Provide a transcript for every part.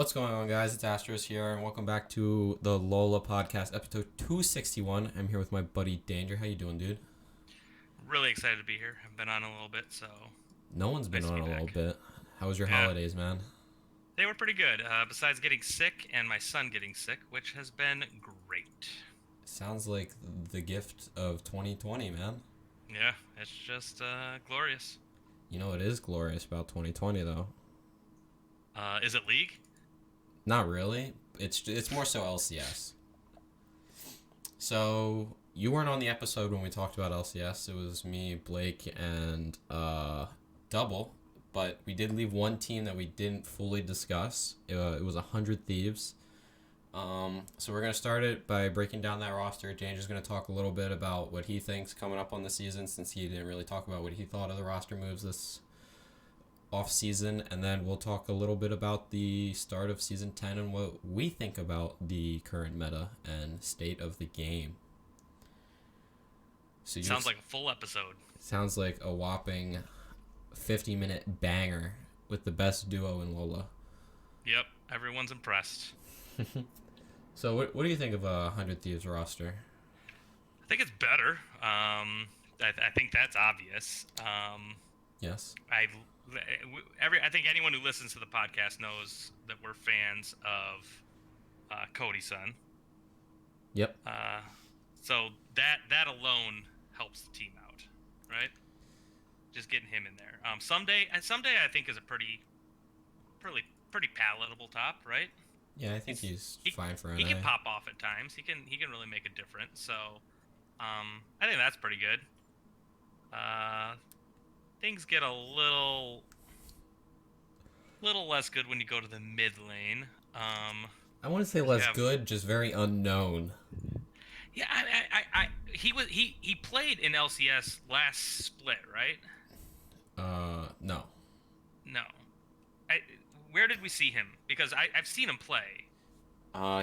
What's going on, guys? It's Astroz here, and welcome back to the LOLA podcast, episode 261. I'm here with my buddy Danger. How you doing, dude? Really excited to be here. I've been on a little bit, so No one's been nice to on be a little back. bit. How was your Yeah, holidays, man? they were pretty good. Besides getting sick and my son getting sick, which has been great. Sounds like the gift of 2020, man. Yeah, it's just glorious. You know what is glorious about 2020, though? Is it League? Not really. It's more so LCS. So you weren't on the episode when we talked about LCS. It was me, Blake, and Double. But we did leave one team that we didn't fully discuss. It was 100 Thieves. So we're gonna start it by breaking down that roster. Danger's gonna talk a little bit about what he thinks coming up on the season, since he didn't really talk about what he thought of the roster moves this off season, and then we'll talk a little bit about the start of season 10 and what we think about the current meta and state of the game. So Sounds like a full episode. sounds like a whopping 50-minute banger with the best duo in LOLA. Yep, everyone's impressed. So what do you think of a 100 Thieves roster? I think it's better. I think that's obvious. Yes. I think anyone who listens to the podcast knows that we're fans of Cody's son. Yep. So that alone helps the team out, right? Just getting him in there. Someday I think is a pretty palatable top, right? Yeah, I think he's fine for NA. He can pop off at times. He can really make a difference. So, I think that's pretty good. Things get a little less good when you go to the mid lane. I wouldn't say less good, just very unknown. Yeah, he played in LCS last split, right? No. No. Where did we see him? Because I've seen him play.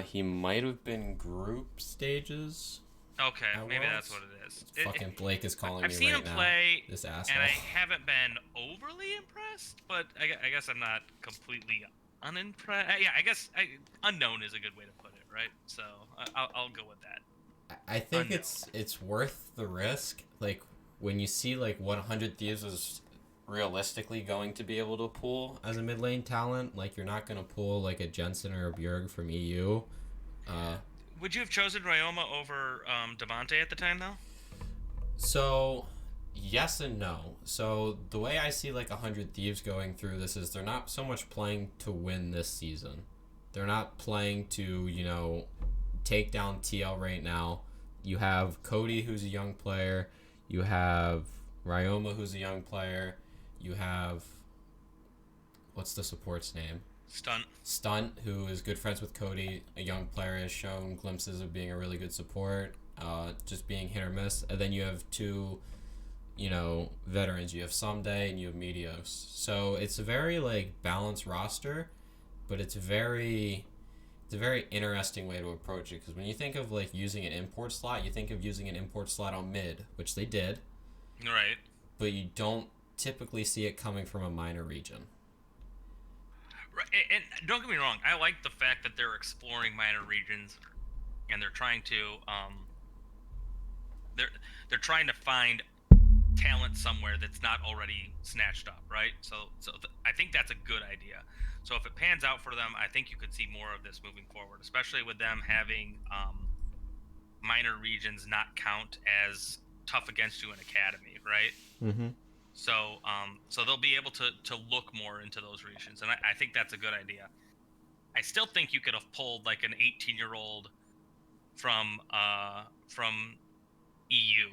He might have been group stages. Okay, maybe that's what it is. Fucking Blake is calling I've me seen right him now. play, This asshole. and I haven't been overly impressed, but I guess I'm not completely unimpressed. Yeah, I guess unknown is a good way to put it, right? So I'll go with that. I think Unknown. it's worth the risk. Like, when you see like what 100 Thieves is realistically going to be able to pull as a mid lane talent, like you're not gonna pull like a Jensen or a Bjerg from EU. Would you have chosen Ryoma over Devontae at the time, though? So, yes and no. So the way I see like 100 Thieves going through this is they're not so much playing to win this season. They're not playing to, take down TL right now. You have Cody, who's a young player. You have Ryoma, who's a young player. You have, what's the support's name? Stunt, who is good friends with Cody, a young player, has shown glimpses of being a really good support, just being hit or miss. And then you have two, veterans. You have Someday and you have Meteos. So it's a very balanced roster, but it's a very interesting way to approach it, because when you think of using an import slot, you think of using an import slot on mid, which they did, Right. but you don't typically see it coming from a minor region. Right, and don't get me wrong, I like the fact that they're exploring minor regions, and they're trying to they're trying to find talent somewhere that's not already snatched up, right? I think that's a good idea. So if it pans out for them, I think you could see more of this moving forward, especially with them having minor regions not count as tough against you in academy, right? Mm-hmm. So they'll be able to look more into those regions, and I think that's a good idea. I still think you could have pulled like an 18-year-old from EU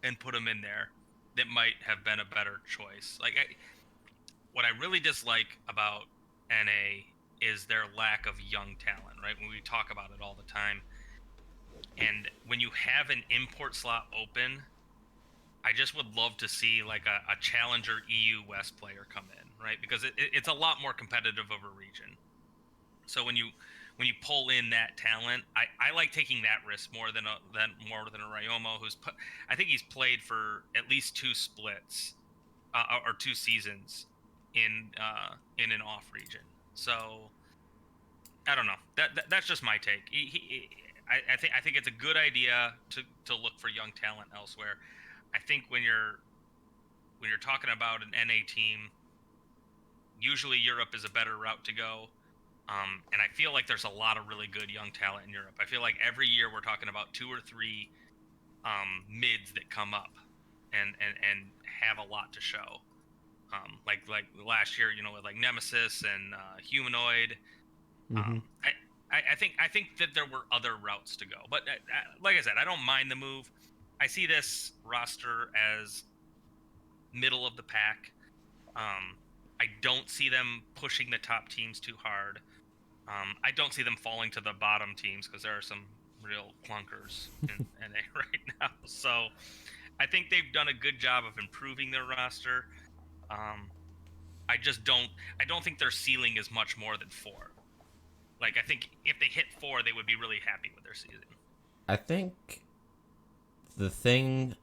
and put him in there. That might have been a better choice. What I really dislike about NA is their lack of young talent, right? When we talk about it all the time. And when you have an import slot open, I just would love to see like a challenger EU West player come in, right? Because it's a lot more competitive of a region. So when you pull in that talent, I like taking that risk more than a Ryomo, I think he's played for at least two splits or two seasons in an off region. So I don't know. That's just my take. I think it's a good idea to look for young talent elsewhere. I think when you're talking about an NA team, usually Europe is a better route to go. And I feel like there's a lot of really good young talent in Europe. I feel like every year we're talking about two or three mids that come up and have a lot to show. Like last year, with like Nemesis and Humanoid. Hmm. Um, I think that there were other routes to go, but like I said, I don't mind the move. I see this roster as middle of the pack. Um, I don't see them pushing the top teams too hard. I don't see them falling to the bottom teams because there are some real clunkers in NA right now. So I think they've done a good job of improving their roster. Um, I just don't. I don't think their ceiling is much more than 4. Like I think if they hit 4, they would be really happy with their season. I think the thing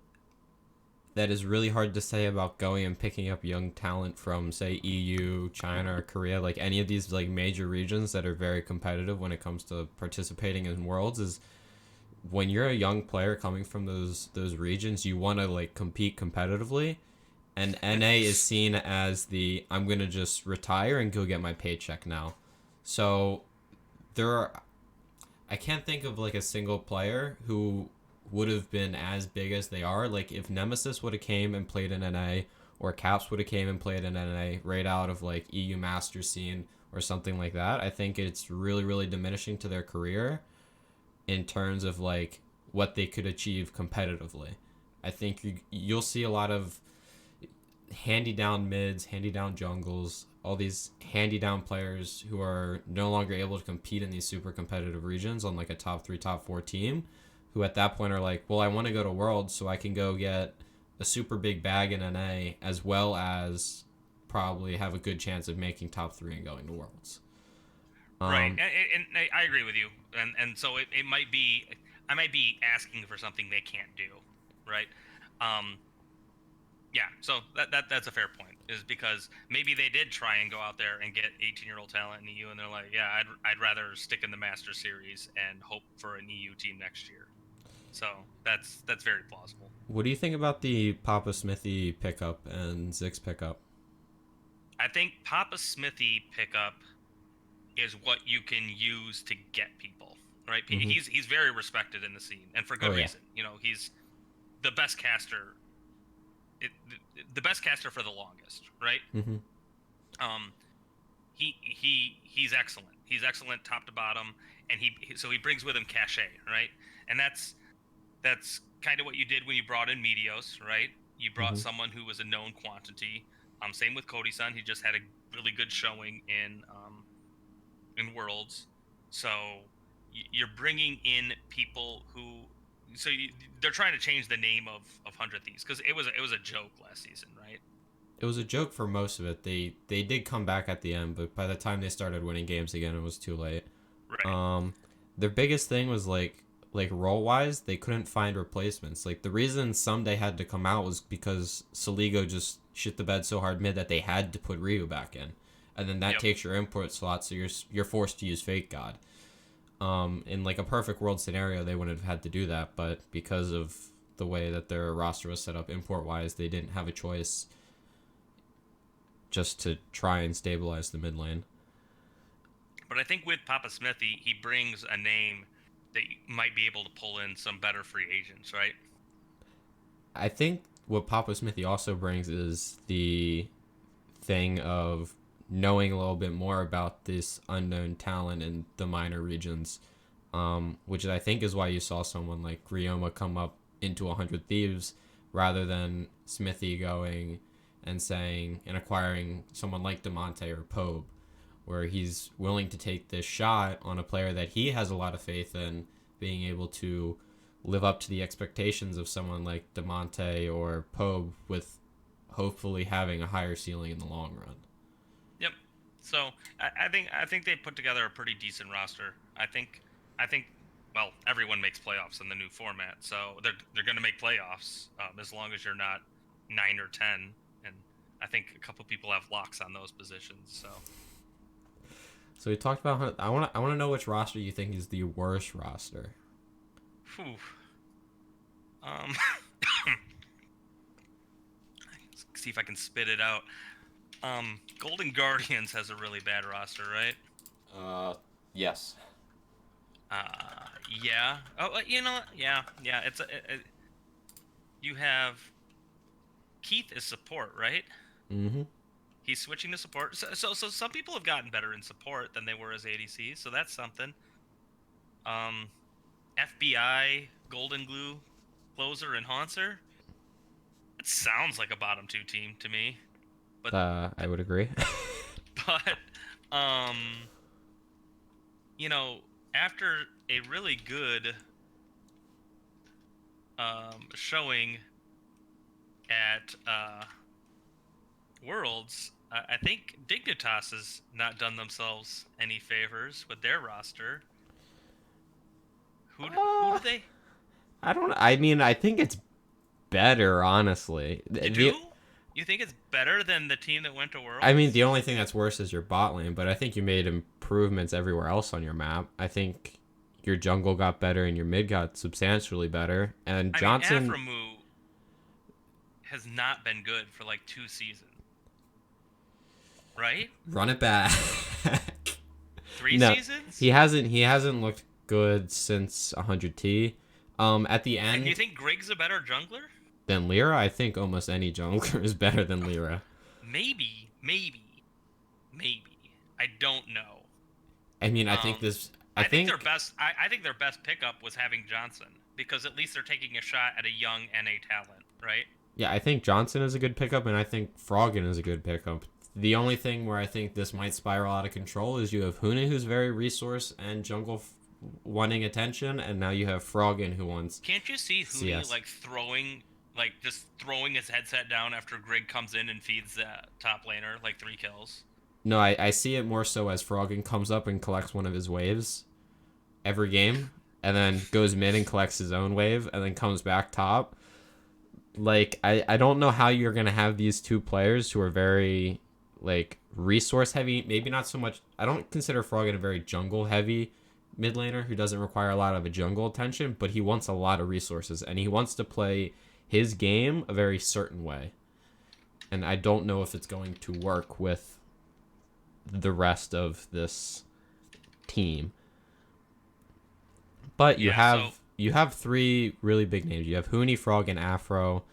that is really hard to say about going and picking up young talent from, say, EU, China, or Korea, like any of these like major regions that are very competitive when it comes to participating in worlds, is when you're a young player coming from those regions, you want to like compete competitively, and NA is seen as the I'm gonna just retire and go get my paycheck now. So there are I can't think of like a single player who would have been as big as they are. Like if Nemesis would have came and played in NA, or Caps would have came and played in NA right out of like EU Master scene or something like that, I think it's really really diminishing to their career in terms of like what they could achieve competitively. I think you'll see a lot of handy down mids, handy down jungles, all these handy down players who are no longer able to compete in these super competitive regions on like a top 3, top 4 team, who at that point are like, well, I want to go to Worlds so I can go get a super big bag in NA as well as probably have a good chance of making top 3 and going to Worlds. Right, Um, and I agree with you, and so it might be I might be asking for something they can't do, right? Um, yeah, so that's a fair point, is because maybe they did try and go out there and get 18-year-old talent in the EU, and they're like, yeah, I'd rather stick in the Master Series and hope for an EU team next year. So that's very plausible. what do you think about the Papa Smithy pickup and Zix pickup? I think Papa Smithy pickup is what you can use to get people, right? Mm-hmm. He's very respected in the scene, and for Oh good yeah. reason. He's the best caster, it, the best caster for the longest, right? Mm-hmm. Um, he's excellent. He's excellent top to bottom, and so he brings with him cachet, right? And that's kind of what you did when you brought in Meteos, right? You brought Mm-hmm. someone who was a known quantity. Same with Cody-san. He just had a really good showing in Worlds. So you're bringing in people who, they're trying to change the name of 100 Thieves because it was a joke last season, right? It was a joke for most of it. They did come back at the end, but by the time they started winning games again, it was too late. Right. Um, their biggest thing was like role wise, they couldn't find replacements. Like the reason Someday had to come out was because Saligo just shit the bed so hard mid that they had to put Ryu back in, and then that Yep. takes your input slot, so you're forced to use Fake God. In like a perfect world scenario, they wouldn't have had to do that, but because of the way that their roster was set up import wise, they didn't have a choice just to try and stabilize the mid lane. But I think with Papa Smithy, he brings a name that might be able to pull in some better free agents, right? I think what Papa Smithy also brings is the thing of knowing a little bit more about this unknown talent in the minor regions, which I think is why you saw someone like Ryoma come up into 100 Thieves rather than Smithy going and saying and acquiring someone like Demonte or Pobe, where he's willing to take this shot on a player that he has a lot of faith in being able to live up to the expectations of someone like Demonte or Pobe with hopefully having a higher ceiling in the long run. Yep. So I think they put together a pretty decent roster. I think well, everyone makes playoffs in the new format, so they're going to make playoffs as long as you're not 9 or 10, and I think a couple people have locks on those positions. So So we talked about. I want to know which roster you think is the worst roster. Whew. Um, see if I can spit it out. Golden Guardians has a really bad roster, right? Yes. Yeah. Oh, you know what? Yeah. You have Keith is support, right? Mm-hmm. He's switching to support. So some people have gotten better in support than they were as ADCs, so that's something. Um, FBI, Golden Glue, Closer, and Haunter. It sounds like a bottom two team to me. But I would agree. but um, you know, after a really good showing at Worlds, I think Dignitas has not done themselves any favors with their roster. Who do they? I don't. I mean, I think it's better, honestly. You do? You think it's better than the team that went to Worlds? I mean, the only thing that's worse is your bot lane, but I think you made improvements everywhere else on your map. I think your jungle got better and your mid got substantially better. And Johnson. Aphromoo has not been good for like 2 seasons. Right? Run it back. 3 seasons? He hasn't looked good since 100T. At the end. And you think Grig's a better jungler? Than Lyra? I think almost any jungler is better than Lyra. Maybe. I don't know. I mean, I think this. I think their best. I think their best pickup was having Johnson, because at least they're taking a shot at a young NA talent, right? Yeah, I think Johnson is a good pickup, and I think Froggen is a good pickup. The only thing where I think this might spiral out of control is you have Huna, who's very resource and jungle wanting attention, and now you have Froggen, who wants. Can't you see Huna CS. just throwing his headset down after Grig comes in and feeds the top laner like 3 kills? No, I see it more so as Froggen comes up and collects one of his waves every game, and then goes mid and collects his own wave, and then comes back top. Like, I don't know how you're going to have these two players who are very, like, resource heavy. Maybe not so much. I don't consider Froggen a very jungle heavy mid laner who doesn't require a lot of a jungle attention, but he wants a lot of resources, and he wants to play his game a very certain way. And I don't know if it's going to work with the rest of this team. But you have 3 really big names. You have Huni, Frog, and Afro,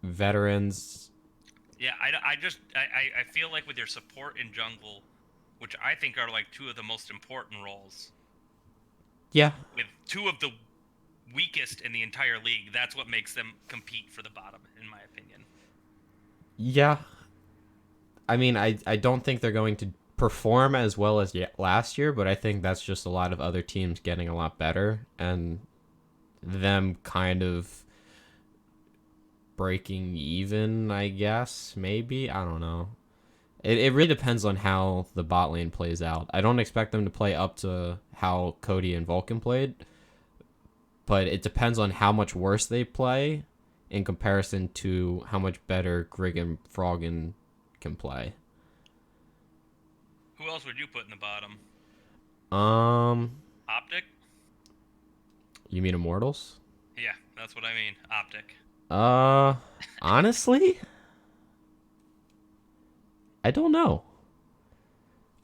veterans. Yeah, I feel like with your support in jungle, which I think are like 2 of the most important roles. Yeah. With 2 of the weakest in the entire league, that's what makes them compete for the bottom, in my opinion. Yeah. I mean, I don't think they're going to perform as well as last year, but I think that's just a lot of other teams getting a lot better and them kind of breaking even, I guess, maybe. I don't know. It really depends on how the bot lane plays out. I don't expect them to play up to how Cody and Vulcan played, but it depends on how much worse they play in comparison to how much better Grig and Froggen can play. Who else would you put in the bottom? Optic? You mean Immortals? Yeah, that's what I mean. Optic. Honestly, I don't know.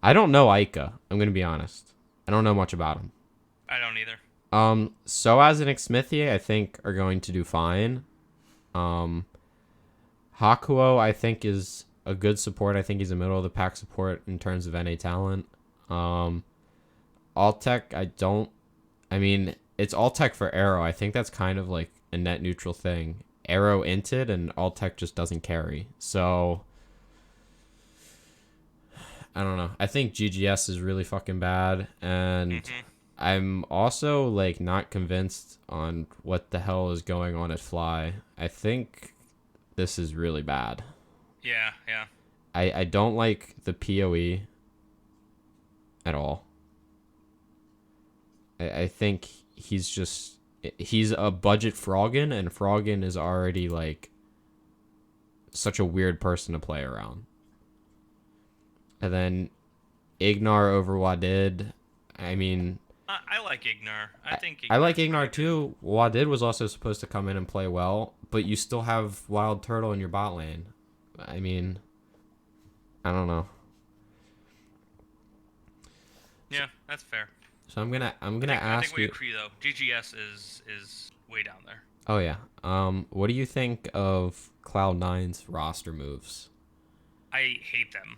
I don't know Ica. I'm gonna be honest. I don't know much about him. I don't either. Soaz and Xmithie, I think, are going to do fine. Hakuo, I think, is a good support. I think he's a middle of the pack support in terms of NA talent. Altec, I mean, it's Altec for Arrow. I think that's kind of like a net neutral thing. Arrow inted and Altec just doesn't carry. So, I don't know. I think GGS is really fucking bad. And I'm also, like, not convinced on what the hell is going on at Fly. I think this is really bad. Yeah. I don't like the PoE at all. I think he's a budget Froggen, and Froggen is already, like, such a weird person to play around. And then Ignar over Wadid. I mean, I like Ignar. I think I like Ignar's Ignar pretty good. too. Wadid was also supposed to come in and play well, but you still have Wild Turtle in your bot lane. I mean, I don't know. So, Yeah, that's fair. so I'm gonna I think ask we you. agree though. GGS is way down there. Oh yeah. What do you think of Cloud9's roster moves? I hate them.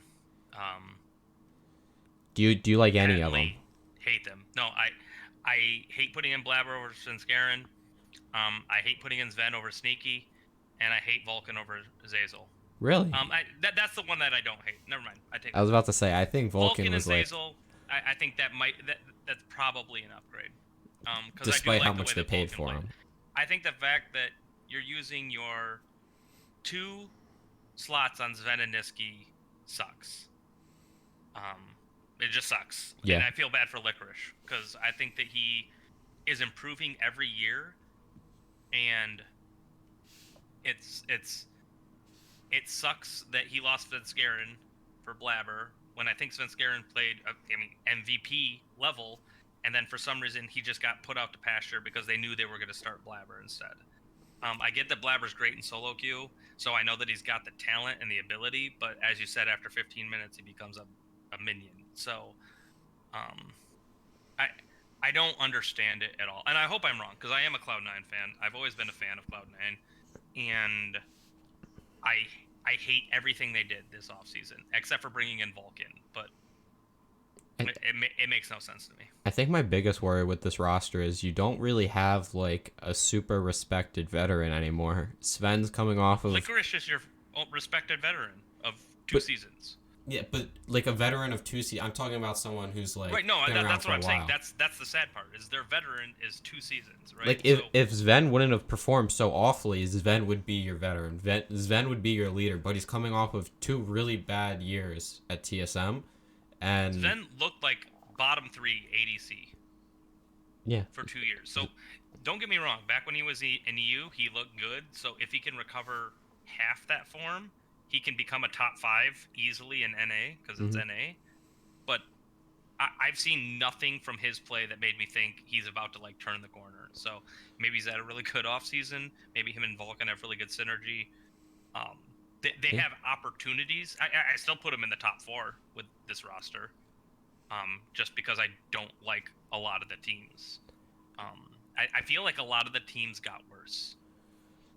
Um, Do you like any of them? Patently hate them. No, I hate putting in Blabber over Svenskeren. I hate putting in Sven over Sneaky, and I hate Vulcan over Zazel. Really? That's the one that I don't hate. Never mind. I take I that was back. about to say I think Vulcan Vulcan and was like, Zazel. I think that's probably an upgrade. Because I do despite how like the way much they that paid Vulcan for played. him. I think the fact that you're using your 2 slots on Sven and Niski sucks. It just sucks, and Yeah. I feel bad for Licorice because I think that he is improving every year, and it sucks that he lost Svenskeren for Blabber when I think Svenskeren played, MVP level, and then for some reason he just got put out to pasture because they knew they were going to start Blabber instead. I get that Blabber's great in solo queue, so I know that he's got the talent and the ability, but as you said, after 15 minutes he becomes a minion. So, um, I I don't understand it at all, and I hope I'm wrong because I am a Cloud9 fan. I've always been a fan of Cloud9, and I I hate everything they did this offseason except for bringing in Vulcan, but it makes no sense to me. I think my biggest worry with this roster is you don't really have like a super respected veteran anymore. Sven's coming off of, Licorice is your respected veteran of 2 but seasons. yeah, but like a veteran of 2 seasons. I'm talking about someone who's like Right, no, been around that's for what a I'm saying. while. That's the sad part is their veteran is 2 seasons, right? Like So if Sven wouldn't have performed so awfully, Sven would be your veteran. Sven would be your leader, but he's coming off of 2 really bad years at TSM, and Sven looked like bottom 3 ADC yeah, for 2 years. So don't get me wrong. Back when he was in EU, he looked good. So if he can recover half that form, he can become a top 5 easily in NA because it's mm-hmm. NA. But I've seen nothing from his play that made me think he's about to like turn the corner. So maybe he's had a really good offseason. Maybe him and Vulcan have really good synergy. They Yeah. have opportunities. I still put him in the top 4 with this roster. Just because I don't like a lot of the teams. I feel like a lot of the teams got worse.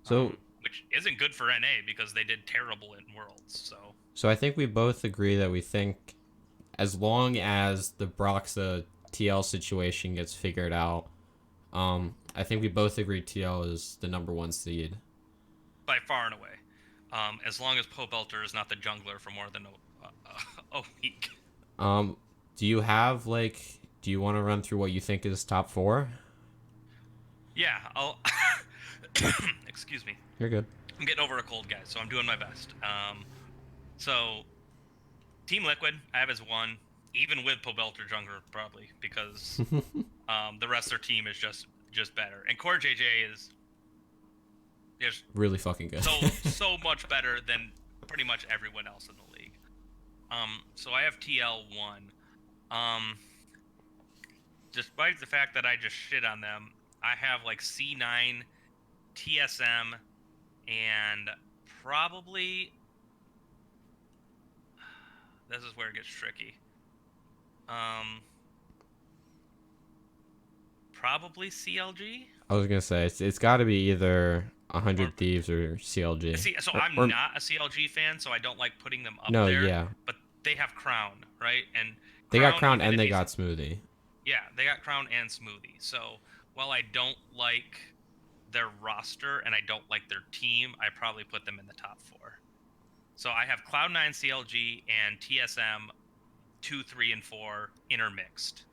So Which isn't good for NA because they did terrible in Worlds. so I think we both agree that we think as long as the Broxa TL situation gets figured out, I think we both agree TL is the number 1 seed. By far and away. As long as Poe Belter is not the jungler for more than a week. Do you have do you want to run through what you think is top 4? Yeah, I'll. Excuse me. You're good. I'm getting over a cold, guys, so I'm doing my best. So Team Liquid, I have as 1, even with Poe Belter jungler probably because the rest of their team is just better, and Core JJ is really fucking good. so much better than pretty much everyone else in the league. So I have TL 1. Despite the fact that I just shit on them, I have like C9, TSM, and probably this is where it gets tricky. Probably CLG. I was gonna say it's got to be either 100 Thieves or CLG. See, so I'm not a CLG fan, so I don't like putting them up no, there. yeah. But they have Crown, right? And they got Crown even and if they got Smoothie. Yeah, they got Crown and Smoothie. So while I don't like their roster and I don't like their team, I probably put them in the top 4. So I have Cloud9, CLG, and TSM 2, 3, and 4 intermixed.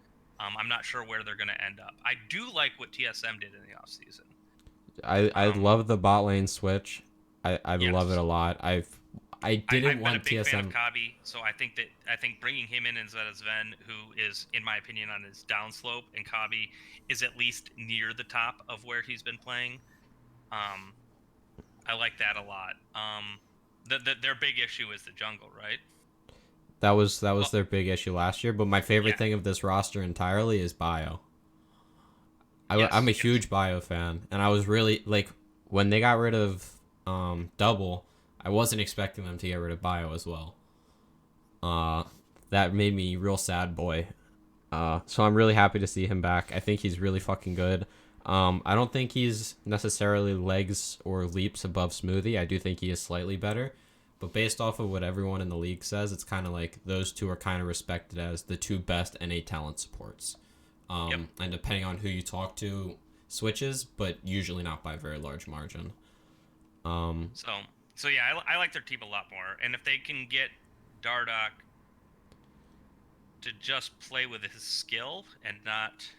I'm not sure where they're going to end up. I do like what TSM did in the offseason. I love the bot lane switch. I Yes. love it a lot. I didn't want I've been a big TSM. fan of Kabi, so I think bringing him in instead of Sven, who is, in my opinion, on his downslope, and Kabi is at least near the top of where he's been playing. I like that a lot. Their big issue is the jungle, right? That was their big issue last year. But my favorite Yeah. thing of this roster entirely is Bio. Yes, I'm a yes. huge Bio fan, and I was really like when they got rid of Double, I wasn't expecting them to get rid of Bio as well. Uh, that made me real sad, boy. So I'm really happy to see him back. I think he's really fucking good. I don't think he's necessarily legs or leaps above Smoothie. I do think he is slightly better. But based off of what everyone in the league says, it's kind of like those two are kind of respected as the two best NA talent supports. Yep. And depending on who you talk to, switches, but usually not by a very large margin. So yeah, I like their team a lot more. And if they can get Dardoch to just play with his skill and not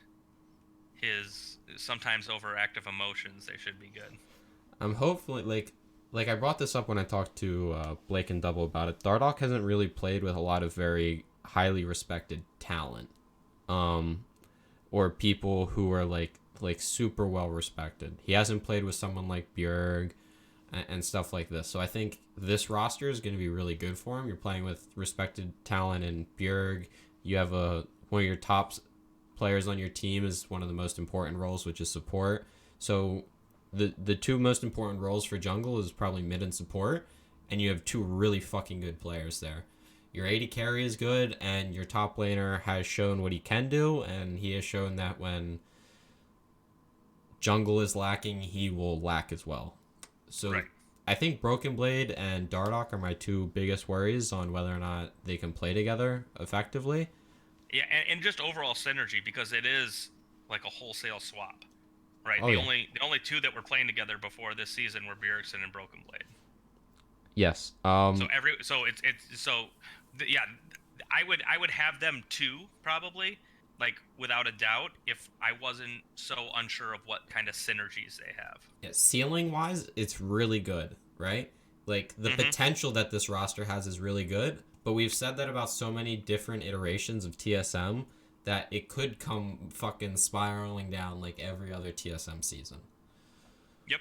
his sometimes overactive emotions, they should be good. I'm hopefully like I brought this up when I talked to Blake and Double about it. Dardoch hasn't really played with a lot of very highly respected talent, or people who are like super well respected. He hasn't played with someone like Bjerg and stuff like this. So I think this roster is going to be really good for him. You're playing with respected talent in Bjerg. You have one of your top players on your team is one of the most important roles, which is support. So the two most important roles for jungle is probably mid and support, and you have two really fucking good players there. Your AD carry is good, and your top laner has shown what he can do, and he has shown that when jungle is lacking, he will lack as well. So Right. I think Broken Blade and Dardoch are my two biggest worries on whether or not they can play together effectively. Yeah, and just overall synergy, because it is like a wholesale swap, right? Oh, the yeah. only two that were playing together before this season were Bjergsen and Broken Blade. Yes. Yeah, I would have them too, probably, like without a doubt, if I wasn't so unsure of what kind of synergies they have. Yeah, ceiling wise, it's really good, right? Like the potential that this roster has is really good, but we've said that about so many different iterations of TSM that it could come fucking spiraling down like every other TSM season. Yep.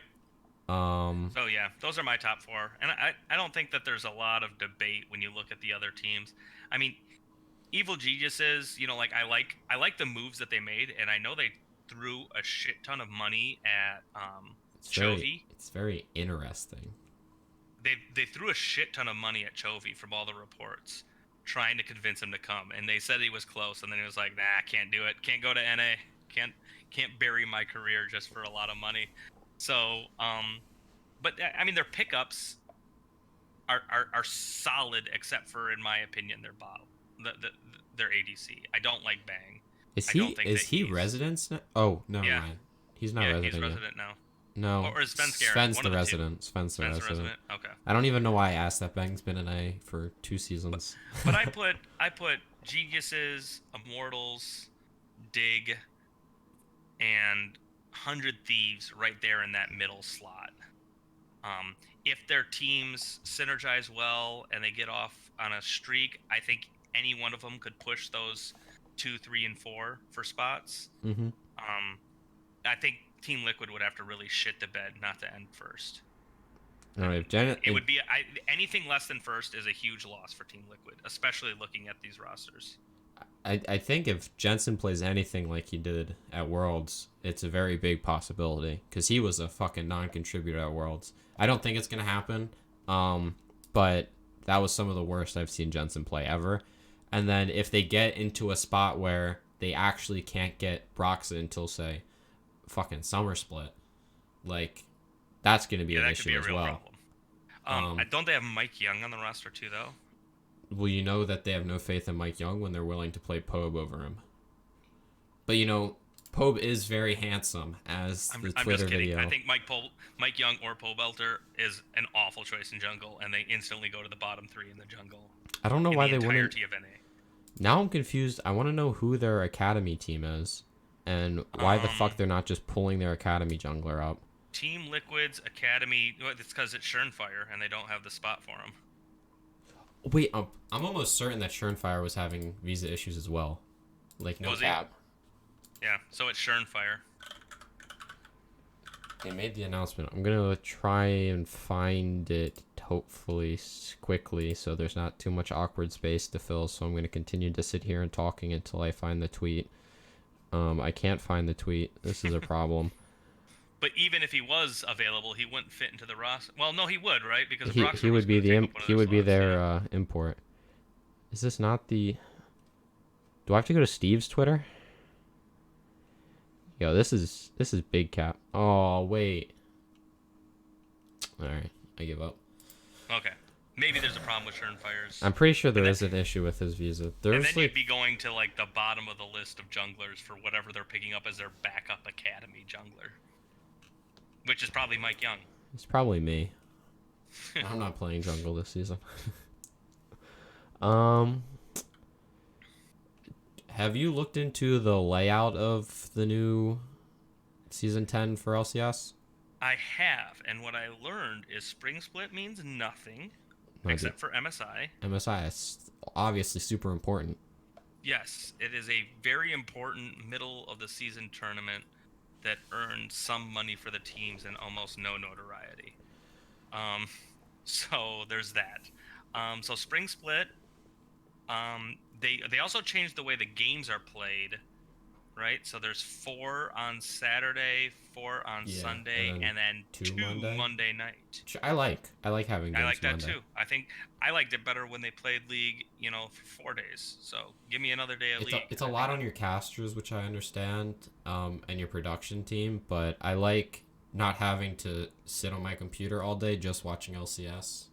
So yeah, those are my top four, and I don't think that there's a lot of debate when you look at the other teams. I mean, Evil Geniuses, like I like the moves that they made, and I know they threw a shit ton of money at Chovy. It's very interesting. They threw a shit ton of money at Chovy from all the reports, trying to convince him to come, and they said he was close, and then he was like, "Nah, can't do it. Can't go to NA. Can't bury my career just for a lot of money." So, but I mean, their pickups are solid, except for, in my opinion, their bottom, their ADC. I don't like Bang. Is I he don't think that he he's- residence now? Oh, no, Yeah. mind. He's not Yeah, resident he's yet. resident now. No. Or is Sven Skaren? Sven's One the of the two. resident. Sven's the Sven's resident. Okay. I don't even know why I asked that. Bang's been in A for 2 seasons. But I put Geniuses, Immortals, Dig, and 100 Thieves right there in that middle slot. If their teams synergize well and they get off on a streak, I think any one of them could push those 2, 3, and 4 for spots. Mm-hmm. I think Team Liquid would have to really shit the bed not to end first. All right, It would be anything less than first is a huge loss for Team Liquid, especially looking at these rosters. I think if Jensen plays anything like he did at Worlds, it's a very big possibility because he was a fucking non-contributor at Worlds. I don't think it's gonna happen, but that was some of the worst I've seen Jensen play ever. And then if they get into a spot where they actually can't get Broxa until say fucking Summer Split, like that's gonna be an that issue could be a as real well. problem. Don't they have Mike Young on the roster too, though? Well, you know that they have no faith in Mike Young when they're willing to play Pobe over him. But Pobe is very handsome, as the I'm Twitter just kidding. video. I think Mike Young or Pobelter is an awful choice in jungle, and they instantly go to the bottom 3 in the jungle. I don't know why they wouldn't. Entirety of NA. Now I'm confused. I want to know who their academy team is, and why the fuck they're not just pulling their academy jungler up. Team Liquid's academy. Well, it's because it's Schernfire, and they don't have the spot for him. Wait, I'm almost certain that Schernfire was having visa issues as well. Like no Was he? cap. Yeah, so it's Schernfire. They made the announcement. I'm gonna try and find it hopefully quickly, so there's not too much awkward space to fill. So I'm going to continue to sit here and talking until I find the tweet. I can't find the tweet. This is a problem. But even if he was available, he wouldn't fit into the roster. Well, no, he would, right? Because He Broxer was would be going to take up one of he their would be slots. their Yeah. import. Is this not the? Do I have to go to Steve's Twitter? Yo, this is big cap. Oh wait. All right, I give up. Okay. Maybe there's a problem with Schernfires. I'm pretty sure there is an issue with his visa. And There's then like you'd be going to like the bottom of the list of junglers for whatever they're picking up as their backup academy jungler, which is probably Mike Young. it's probably me. I'm not playing jungle this season. Have you looked into the layout of the new season 10 for LCS? I have, and what I learned is Spring Split means nothing, No, except for MSI. MSI is obviously super important. Yes, it is a very important middle of the season tournament that earned some money for the teams and almost no notoriety. So there's that. So Spring Split. They also changed the way the games are played, right? So there's 4 on Saturday, 4 on Sunday, and then 2 Monday night. I like having games I like that Monday. too. I think I liked it better when they played League, for 4 days. So give me another day of League. It's a lot on your casters, which I understand, and your production team, but I like not having to sit on my computer all day just watching LCS.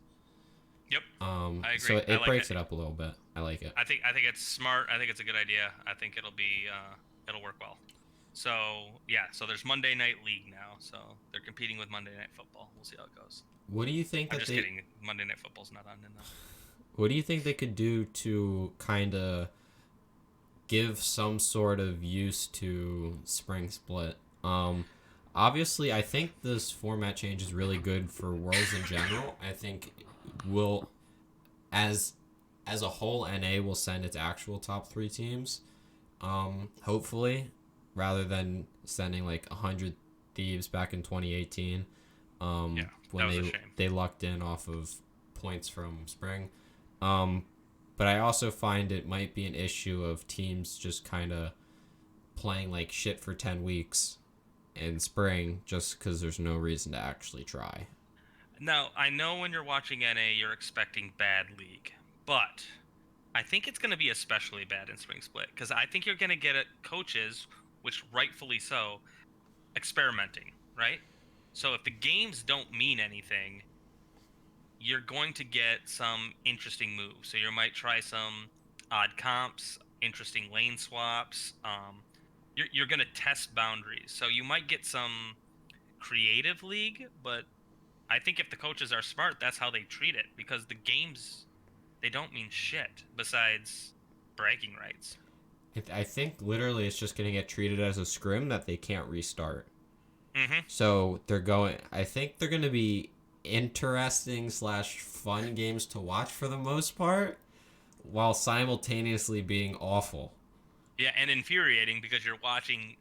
Yep. I agree. So it breaks it up a little bit. I like it. I think it's smart. I think it's a good idea. I think it'll work well. So so there's Monday Night League now. So they're competing with Monday Night Football. We'll see how it goes. What do you think I'm just kidding. Monday Night Football's not on in though. What do you think they could do to kind of give some sort of use to Spring Split? Obviously, I think this format change is really good for Worlds in general. I think will, as a whole, NA will send its actual top 3 teams, hopefully, rather than sending like 100 Thieves back in 2018, when they lucked in off of points from Spring. But I also find it might be an issue of teams just kind of playing like shit for 10 weeks in Spring just because there's no reason to actually try. Now, I know when you're watching NA, you're expecting bad league, but I think it's going to be especially bad in Spring Split because I think you're going to get coaches, which rightfully so, experimenting, right? So if the games don't mean anything, you're going to get some interesting moves. So you might try some odd comps, interesting lane swaps. You're going to test boundaries. So you might get some creative league, but I think if the coaches are smart, that's how they treat it because the games, they don't mean shit besides bragging rights. I think literally it's just going to get treated as a scrim that they can't restart. Mm-hmm. So I think they're going to be interesting / fun games to watch for the most part, while simultaneously being awful. Yeah, and infuriating because you're watching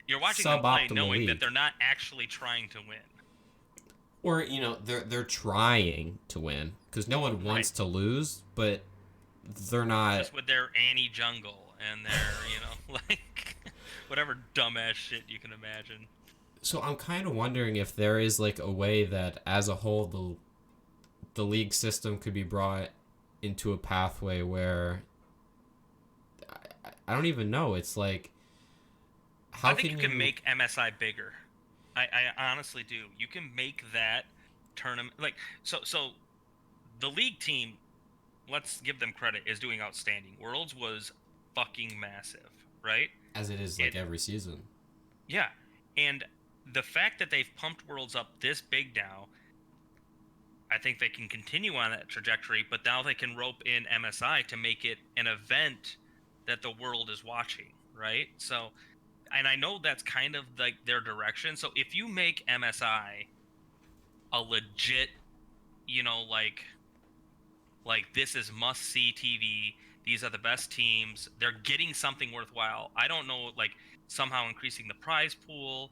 them play knowing league. that they're not actually trying to win. Or, they're trying to win because no one wants to lose, but they're not. Just with their Annie jungle and their, like whatever dumbass shit you can imagine. So I'm kind of wondering if there is like a way that as a whole the league system could be brought into a pathway where I don't even know. It's like I think you can make MSI bigger. I honestly do. You can make that tournament like so the league team, let's give them credit, is doing outstanding. Worlds was fucking massive, right? As it is like every season. Yeah. And the fact that they've pumped Worlds up this big now, I think they can continue on that trajectory, but now they can rope in MSI to make it an event that the world is watching, right? So, and I know that's kind of like their direction. So if you make MSI a legit, like this is must-see TV, these are the best teams, they're getting something worthwhile. I don't know, like somehow increasing the prize pool,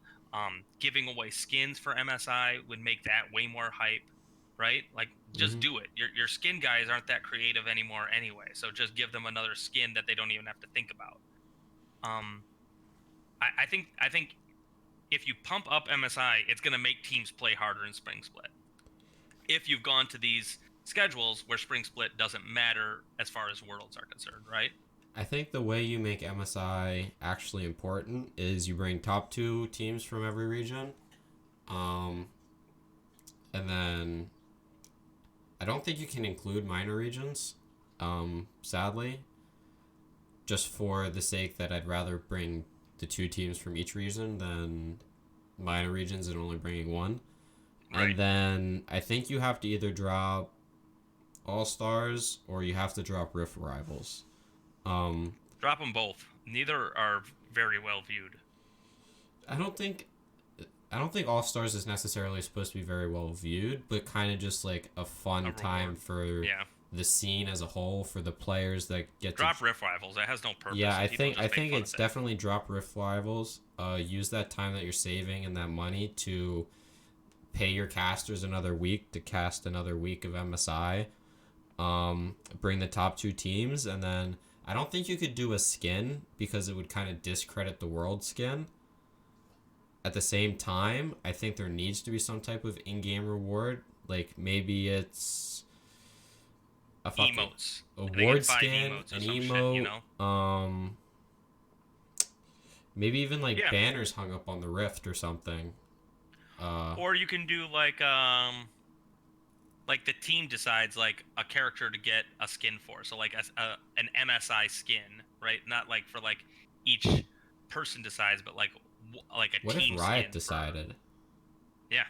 giving away skins for MSI would make that way more hype. right? Like, just Mm-hmm. do it. Your skin guys aren't that creative anymore anyway, so just give them another skin that they don't even have to think about. Um, I think if you pump up MSI, it's gonna make teams play harder in Spring Split. If you've gone to these schedules where Spring Split doesn't matter as far as worlds are concerned, right? I think the way you make MSI actually important is you bring top two teams from every region, um, and then I don't think you can include minor regions, sadly, just for the sake that I'd rather bring the two teams from each region than minor regions and only bringing one. Right. And then I think you have to either drop All Stars or you have to drop Rift Rivals. Um, Drop them both. Neither are very well viewed. I don't think I don't think All Stars is necessarily supposed to be very well viewed, but kind of just like a A fun time reward. for Yeah. the scene as a whole for the players that get to. Drop Rift Rivals. That has no Yeah, purpose, and people I just make think fun it's of it. definitely drop Rift Rivals. Use that time that you're saving and that money to pay your casters another week to cast another week of MSI. Bring the top two teams, and then I don't think you could do a skin because it would kind of discredit the world skin. At the same time, I think there needs to be some type of in-game reward. Like maybe it's a fucking Emotes. They get award 5 skin, emotes or an some shit, you emote, know? maybe even like Yeah. banners hung up on the rift or something. Uh, Or you can do like the team decides like a character to get a skin for. So like an MSI skin, right? Not like for like each person decides, but like a what if team Riot skin for. decided? Yeah.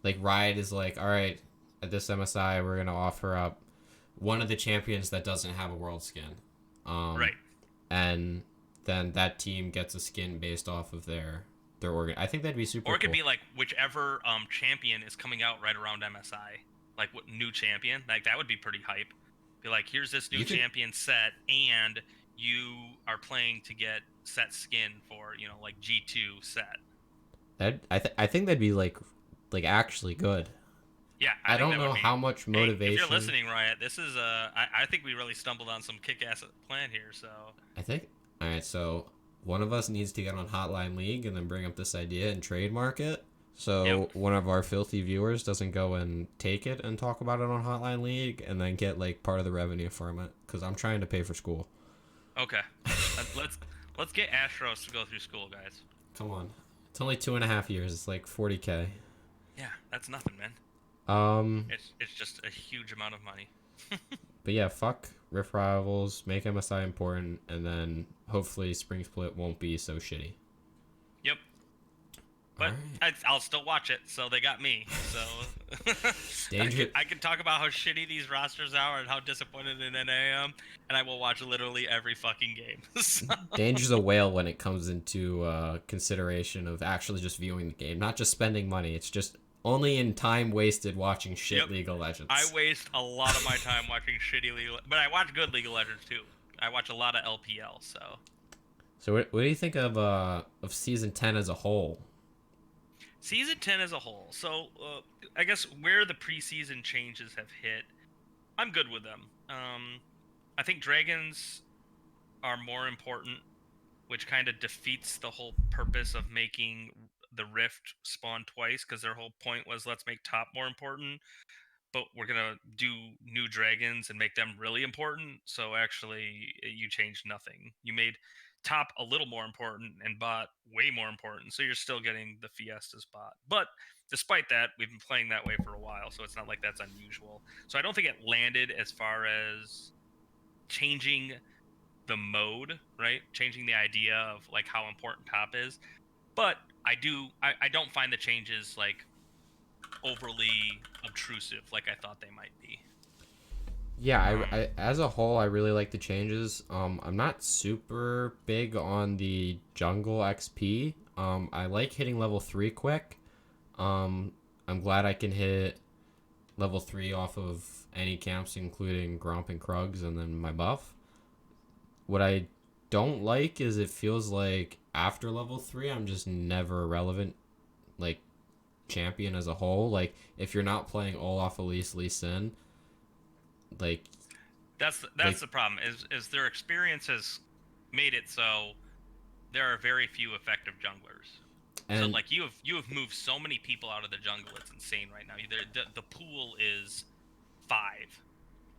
Like Riot is like, all right, at this MSI we're gonna offer up one of the champions that doesn't have a world skin, um, Right. and then that team gets a skin based off of their organ. I think that'd be super Or it could cool. be like whichever champion is coming out right around MSI. Like what new champion? Like that would be pretty hype. Be like, here's this new You could champion set, and you are playing to get set skin for, like G2 set. I think that'd be like actually good. Yeah, I I think don't that would know be. how much Hey, if you're motivation. listening, Riot, this is I think we really stumbled on some kick-ass plan here. So I think. All right, so one of us needs to get on Hotline League and then bring up this idea and trademark it. yep. So one of our filthy viewers doesn't go and take it and talk about it on Hotline League and then get like part of the revenue from it because I'm trying to pay for school. Okay. Let's get Astroz to go through school, guys. Come on, it's only 2.5 years. It's like 40K. Yeah, that's nothing, man. Um, It's just a huge amount of money. but yeah, fuck Rift Rivals, make MSI important, and then hopefully Spring Split won't be so shitty. Yep. All But right. I'll still watch it, so they got me. So Danger. I can talk about how shitty these rosters are and how disappointed in NA I am, and I will watch literally every fucking game. So, Danger's a whale when it comes into consideration of actually just viewing the game, not just spending money. It's just only in time wasted watching shit yep, League of Legends. I waste a lot of my time watching shitty but I watch good League of Legends too. I watch a lot of LPL, so So what do you think of season 10 as a whole? season 10 as a whole. So I guess where the preseason changes have hit, I'm good with them. I think dragons are more important, which kind of defeats the whole purpose of making the rift spawn twice, because their whole point was let's make top more important, but we're gonna do new dragons and make them really important. So actually, you changed nothing. You made top a little more important and bot way more important. So you're still getting the Fiesta's bot. But despite that, we've been playing that way for a while, so it's not like that's unusual. So I don't think it landed as far as changing the mode, right? Changing the idea of like how important top is. But I don't find the changes like overly obtrusive like I thought they might be. Yeah, Um, I as a whole I really like the changes. I'm not super big on the jungle XP. I like hitting level 3 quick. Um, I'm glad I can hit level 3 off of any camps, including Gromp and Krugs, and then my buff. What I don't like is it feels like after level 3, I'm just never relevant. Like, champion as a whole. Like, if you're not playing Olaf, Elise, Lee Sin, like, That's the problem. Is their experience has made it so there are very few effective junglers. So and like you have moved so many people out of the jungle, it's insane right now. The pool is 5.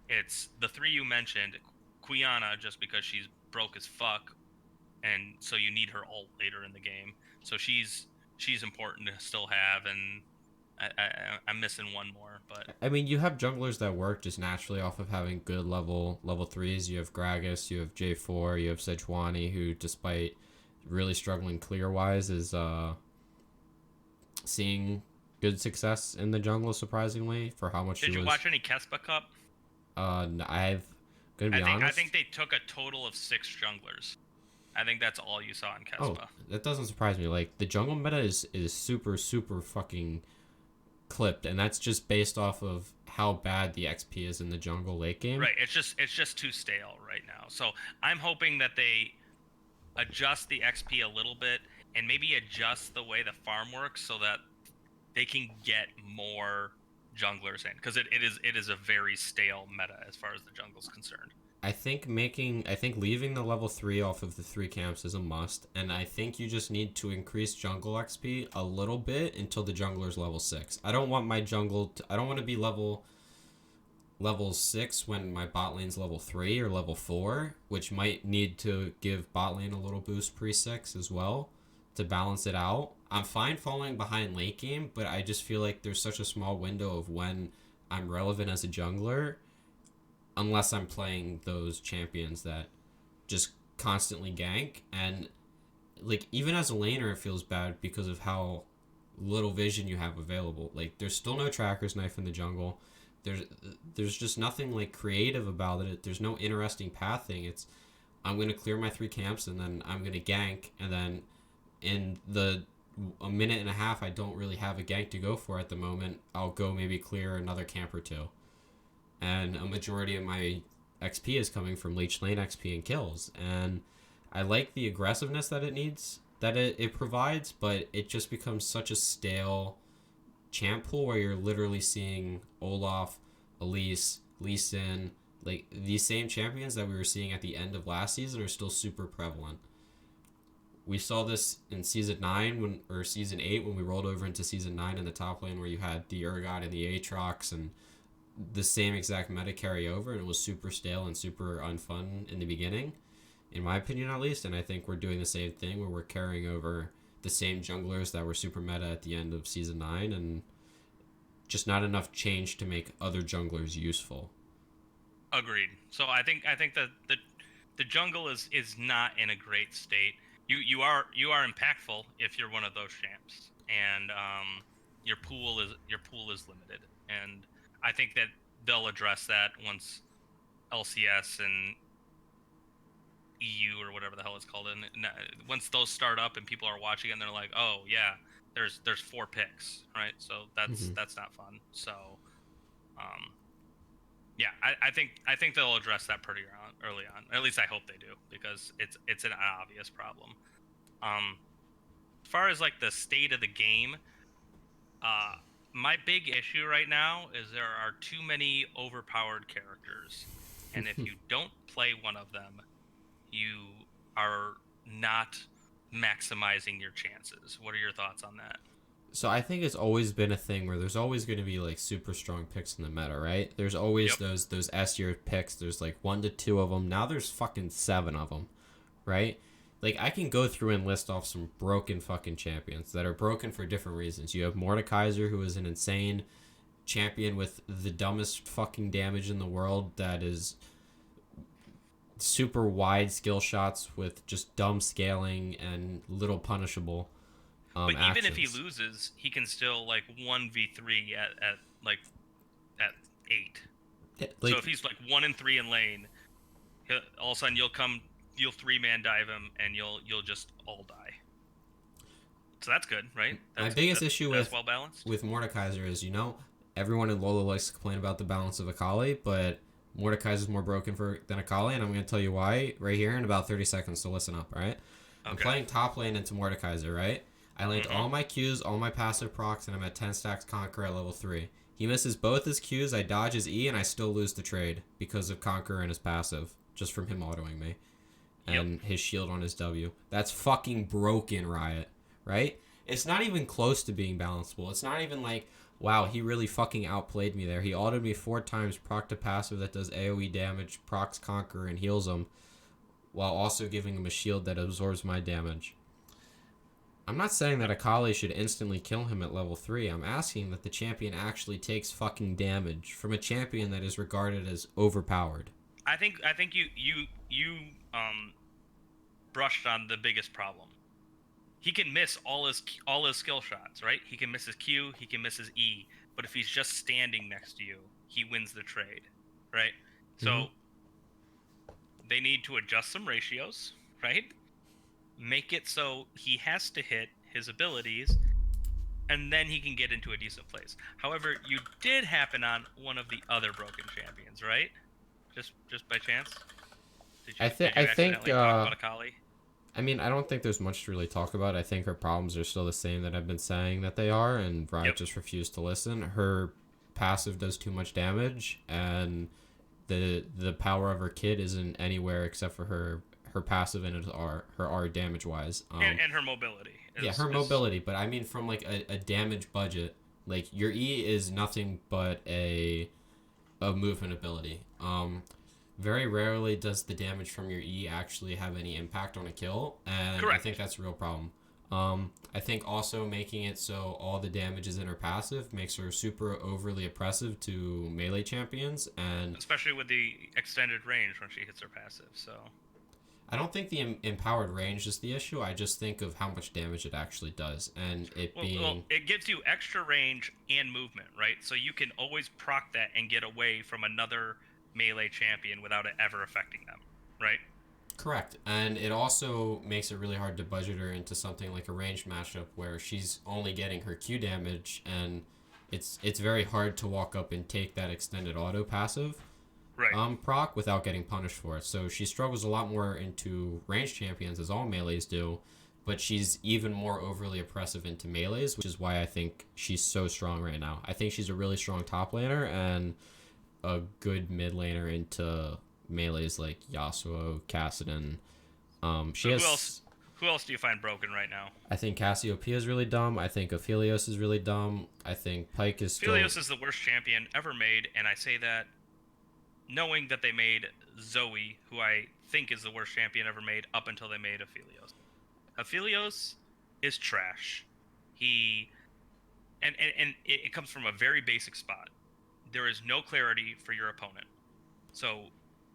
It's the 3 you mentioned, Quiana, just because she's broke as fuck, and so you need her ult later in the game. So she's important to still have, and I'm missing one more, but I mean, you have junglers that work just naturally off of having good level threes. You have Gragas, you have J4, you have Sejuani, who, despite really struggling clear wise, is seeing good success in the jungle, surprisingly, for how much did she you was. watch any Kespa Cup? I've gonna be I honest. think they took a total of 6 junglers. I think that's all you saw in Oh, Kespa. that doesn't surprise me. Like, the jungle meta is super fucking clipped, and that's just based off of how bad the XP is in the jungle late game. Right, it's just too stale right now. So I'm hoping that they adjust the XP a little bit and maybe adjust the way the farm works so that they can get more junglers in, because it is a very stale meta as far as the jungle's concerned. I think leaving the level 3 off of the 3 camps is a must, and I think you just need to increase jungle XP a little bit until the jungler's level 6. I don't want my I don't want to be level 6 when my bot lane's level 3 or level 4, which might need to give bot lane a little boost pre-6 as well to balance it out. I'm fine falling behind late game, but I just feel like there's such a small window of when I'm relevant as a jungler, unless I'm playing those champions that just constantly gank. And like, even as a laner, it feels bad because of how little vision you have available. Like, there's still no tracker's knife in the jungle. There's just nothing like creative about it. There's no interesting pathing. It's, I'm gonna clear my 3 camps and then I'm gonna gank, and then in a minute and a half I don't really have a gank to go for at the moment, I'll go maybe clear another camp or 2. And a majority of my XP is coming from leech lane XP and kills. And I like the aggressiveness that it provides, but it just becomes such a stale champ pool where you're literally seeing Olaf, Elise, Lee Sin, like these same champions that we were seeing at the end of last season are still super prevalent. We saw this in season 9 or season 8 when we rolled over into season 9 in the top lane, where you had the Urgot and the Aatrox and the same exact meta carry over, and it was super stale and super unfun in the beginning, in my opinion at least. And I think we're doing the same thing where we're carrying over the same junglers that were super meta at the end of season 9, and just not enough change to make other junglers useful. Agreed. So I think that the jungle is not in a great state. You are impactful if you're one of those champs, and your pool is limited, and I think that they'll address that once LCS and EU or whatever the hell it's called, and once those start up and people are watching it, and they're like, oh yeah, there's 4 picks, right? So that's not fun. So yeah, I think they'll address that pretty early on. At least I hope they do, because it's an obvious problem. As far as like the state of the game, my big issue right now is there are too many overpowered characters, and if you don't play one of them, you are not maximizing your chances. What are your thoughts on that? So I think it's always been a thing where there's always going to be like super strong picks in the meta, right? There's always those S tier picks. There's like 1 to 2 of them. Now there's fucking 7 of them, right? Like, I can go through and list off some broken fucking champions that are broken for different reasons. You have Mordekaiser, who is an insane champion with the dumbest fucking damage in the world, that is super wide skill shots with just dumb scaling and little punishable But even actions. if he loses, he can still like 1v3 at 8. Yeah, so if he's like 1 and 3 in lane, all of a sudden you'll 3-man dive him, and you'll just all die. So that's good, right? My biggest issue with well balanced with Mordekaiser is, everyone in LOLA likes to complain about the balance of Akali, but Mordekaiser's more broken than Akali, and I'm going to tell you why right here in about 30 seconds, so listen up, all right? I'm playing top lane into Mordekaiser, right? I land all my Qs, all my passive procs, and I'm at 10 stacks Conqueror at level 3. He misses both his Qs, I dodge his E, and I still lose the trade because of Conqueror and his passive, just from him autoing me. And his shield on his W. That's fucking broken, Riot. Right? It's not even close to being balanceable. It's not even like, wow, he really fucking outplayed me there. He autoed me 4 times, proc to passive that does AoE damage, procs Conqueror, and heals him, while also giving him a shield that absorbs my damage. I'm not saying that Akali should instantly kill him at level 3. I'm asking that the champion actually takes fucking damage from a champion that is regarded as overpowered. I think you brushed on the biggest problem. He can miss all his skill shots, right? He can miss his Q, he can miss his E, but if he's just standing next to you, he wins the trade, right? So they need to adjust some ratios, right? Make it so he has to hit his abilities, and then he can get into a decent place. However, you did happen on one of the other broken champions, right? Just by chance? Did you accidentally talk about Akali? I mean, I don't think there's much to really talk about. I think her problems are still the same that I've been saying that they are, and Riot just refused to listen. Her passive does too much damage, and the power of her kit isn't anywhere except for her passive and her R damage wise. And her mobility. Her mobility. But I mean, from like a damage budget, like your E is nothing but a movement ability. Very rarely does the damage from your E actually have any impact on a kill, and I think that's a real problem. I think also making it so all the damage is in her passive makes her super overly oppressive to melee champions, and especially with the extended range when she hits her passive. So I don't think the empowered range is the issue. I just think of how much damage it actually does, and it gives you extra range and movement, right? So you can always proc that and get away from another melee champion without it ever affecting them, right? Correct. And it also makes it really hard to budget her into something like a ranged matchup where she's only getting her Q damage, and it's very hard to walk up and take that extended auto passive proc without getting punished for it. So she struggles a lot more into ranged champions, as all melees do, but she's even more overly oppressive into melees, which is why I think she's so strong right now. I think she's a really strong top laner and a good mid laner into melees like Yasuo, Kassadin. Who else do you find broken right now? I think Cassiopeia is really dumb. I think Aphelios is really dumb. I think Pyke is Aphelios is the worst champion ever made, and I say that knowing that they made Zoe, who I think is the worst champion ever made, up until they made Aphelios. Aphelios is trash. And it comes from a very basic spot. There is no clarity for your opponent. So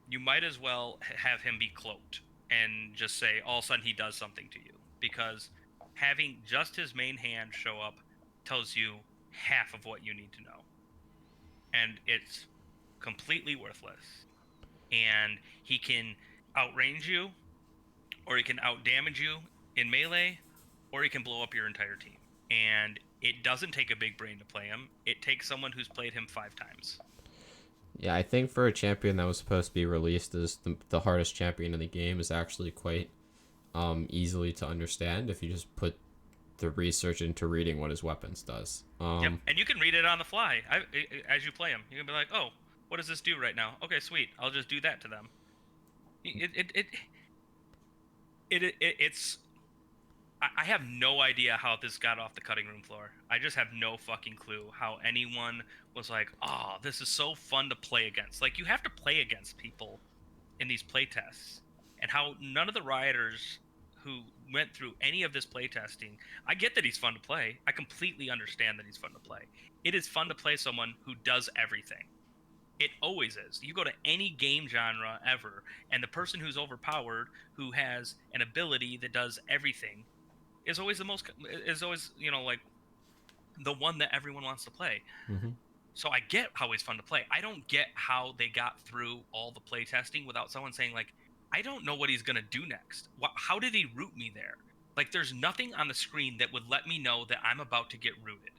you might as well have him be cloaked and just say all of a sudden he does something to you, because having just his main hand show up tells you half of what you need to know. And it's completely worthless. And he can outrange you, or he can outdamage you in melee, or he can blow up your entire team. And it doesn't take a big brain to play him. It takes someone who's played him 5 times. Yeah, I think for a champion that was supposed to be released as the hardest champion in the game is actually quite easily to understand if you just put the research into reading what his weapons does. Yep, and you can read it on the fly as you play him. You can be like, oh, what does this do right now? Okay, sweet. I'll just do that to them. It's... I have no idea how this got off the cutting room floor. I just have no fucking clue how anyone was like, oh, this is so fun to play against. Like, you have to play against people in these playtests. And how none of the rioters who went through any of this playtesting, I get that he's fun to play. I completely understand that he's fun to play. It is fun to play someone who does everything. It always is. You go to any game genre ever, and the person who's overpowered, who has an ability that does everything, is always like the one that everyone wants to play. Mm-hmm. So I get how he's fun to play. I don't get how they got through all the play testing without someone saying, like, I don't know what he's gonna do next. How did he root me there? Like, there's nothing on the screen that would let me know that I'm about to get rooted,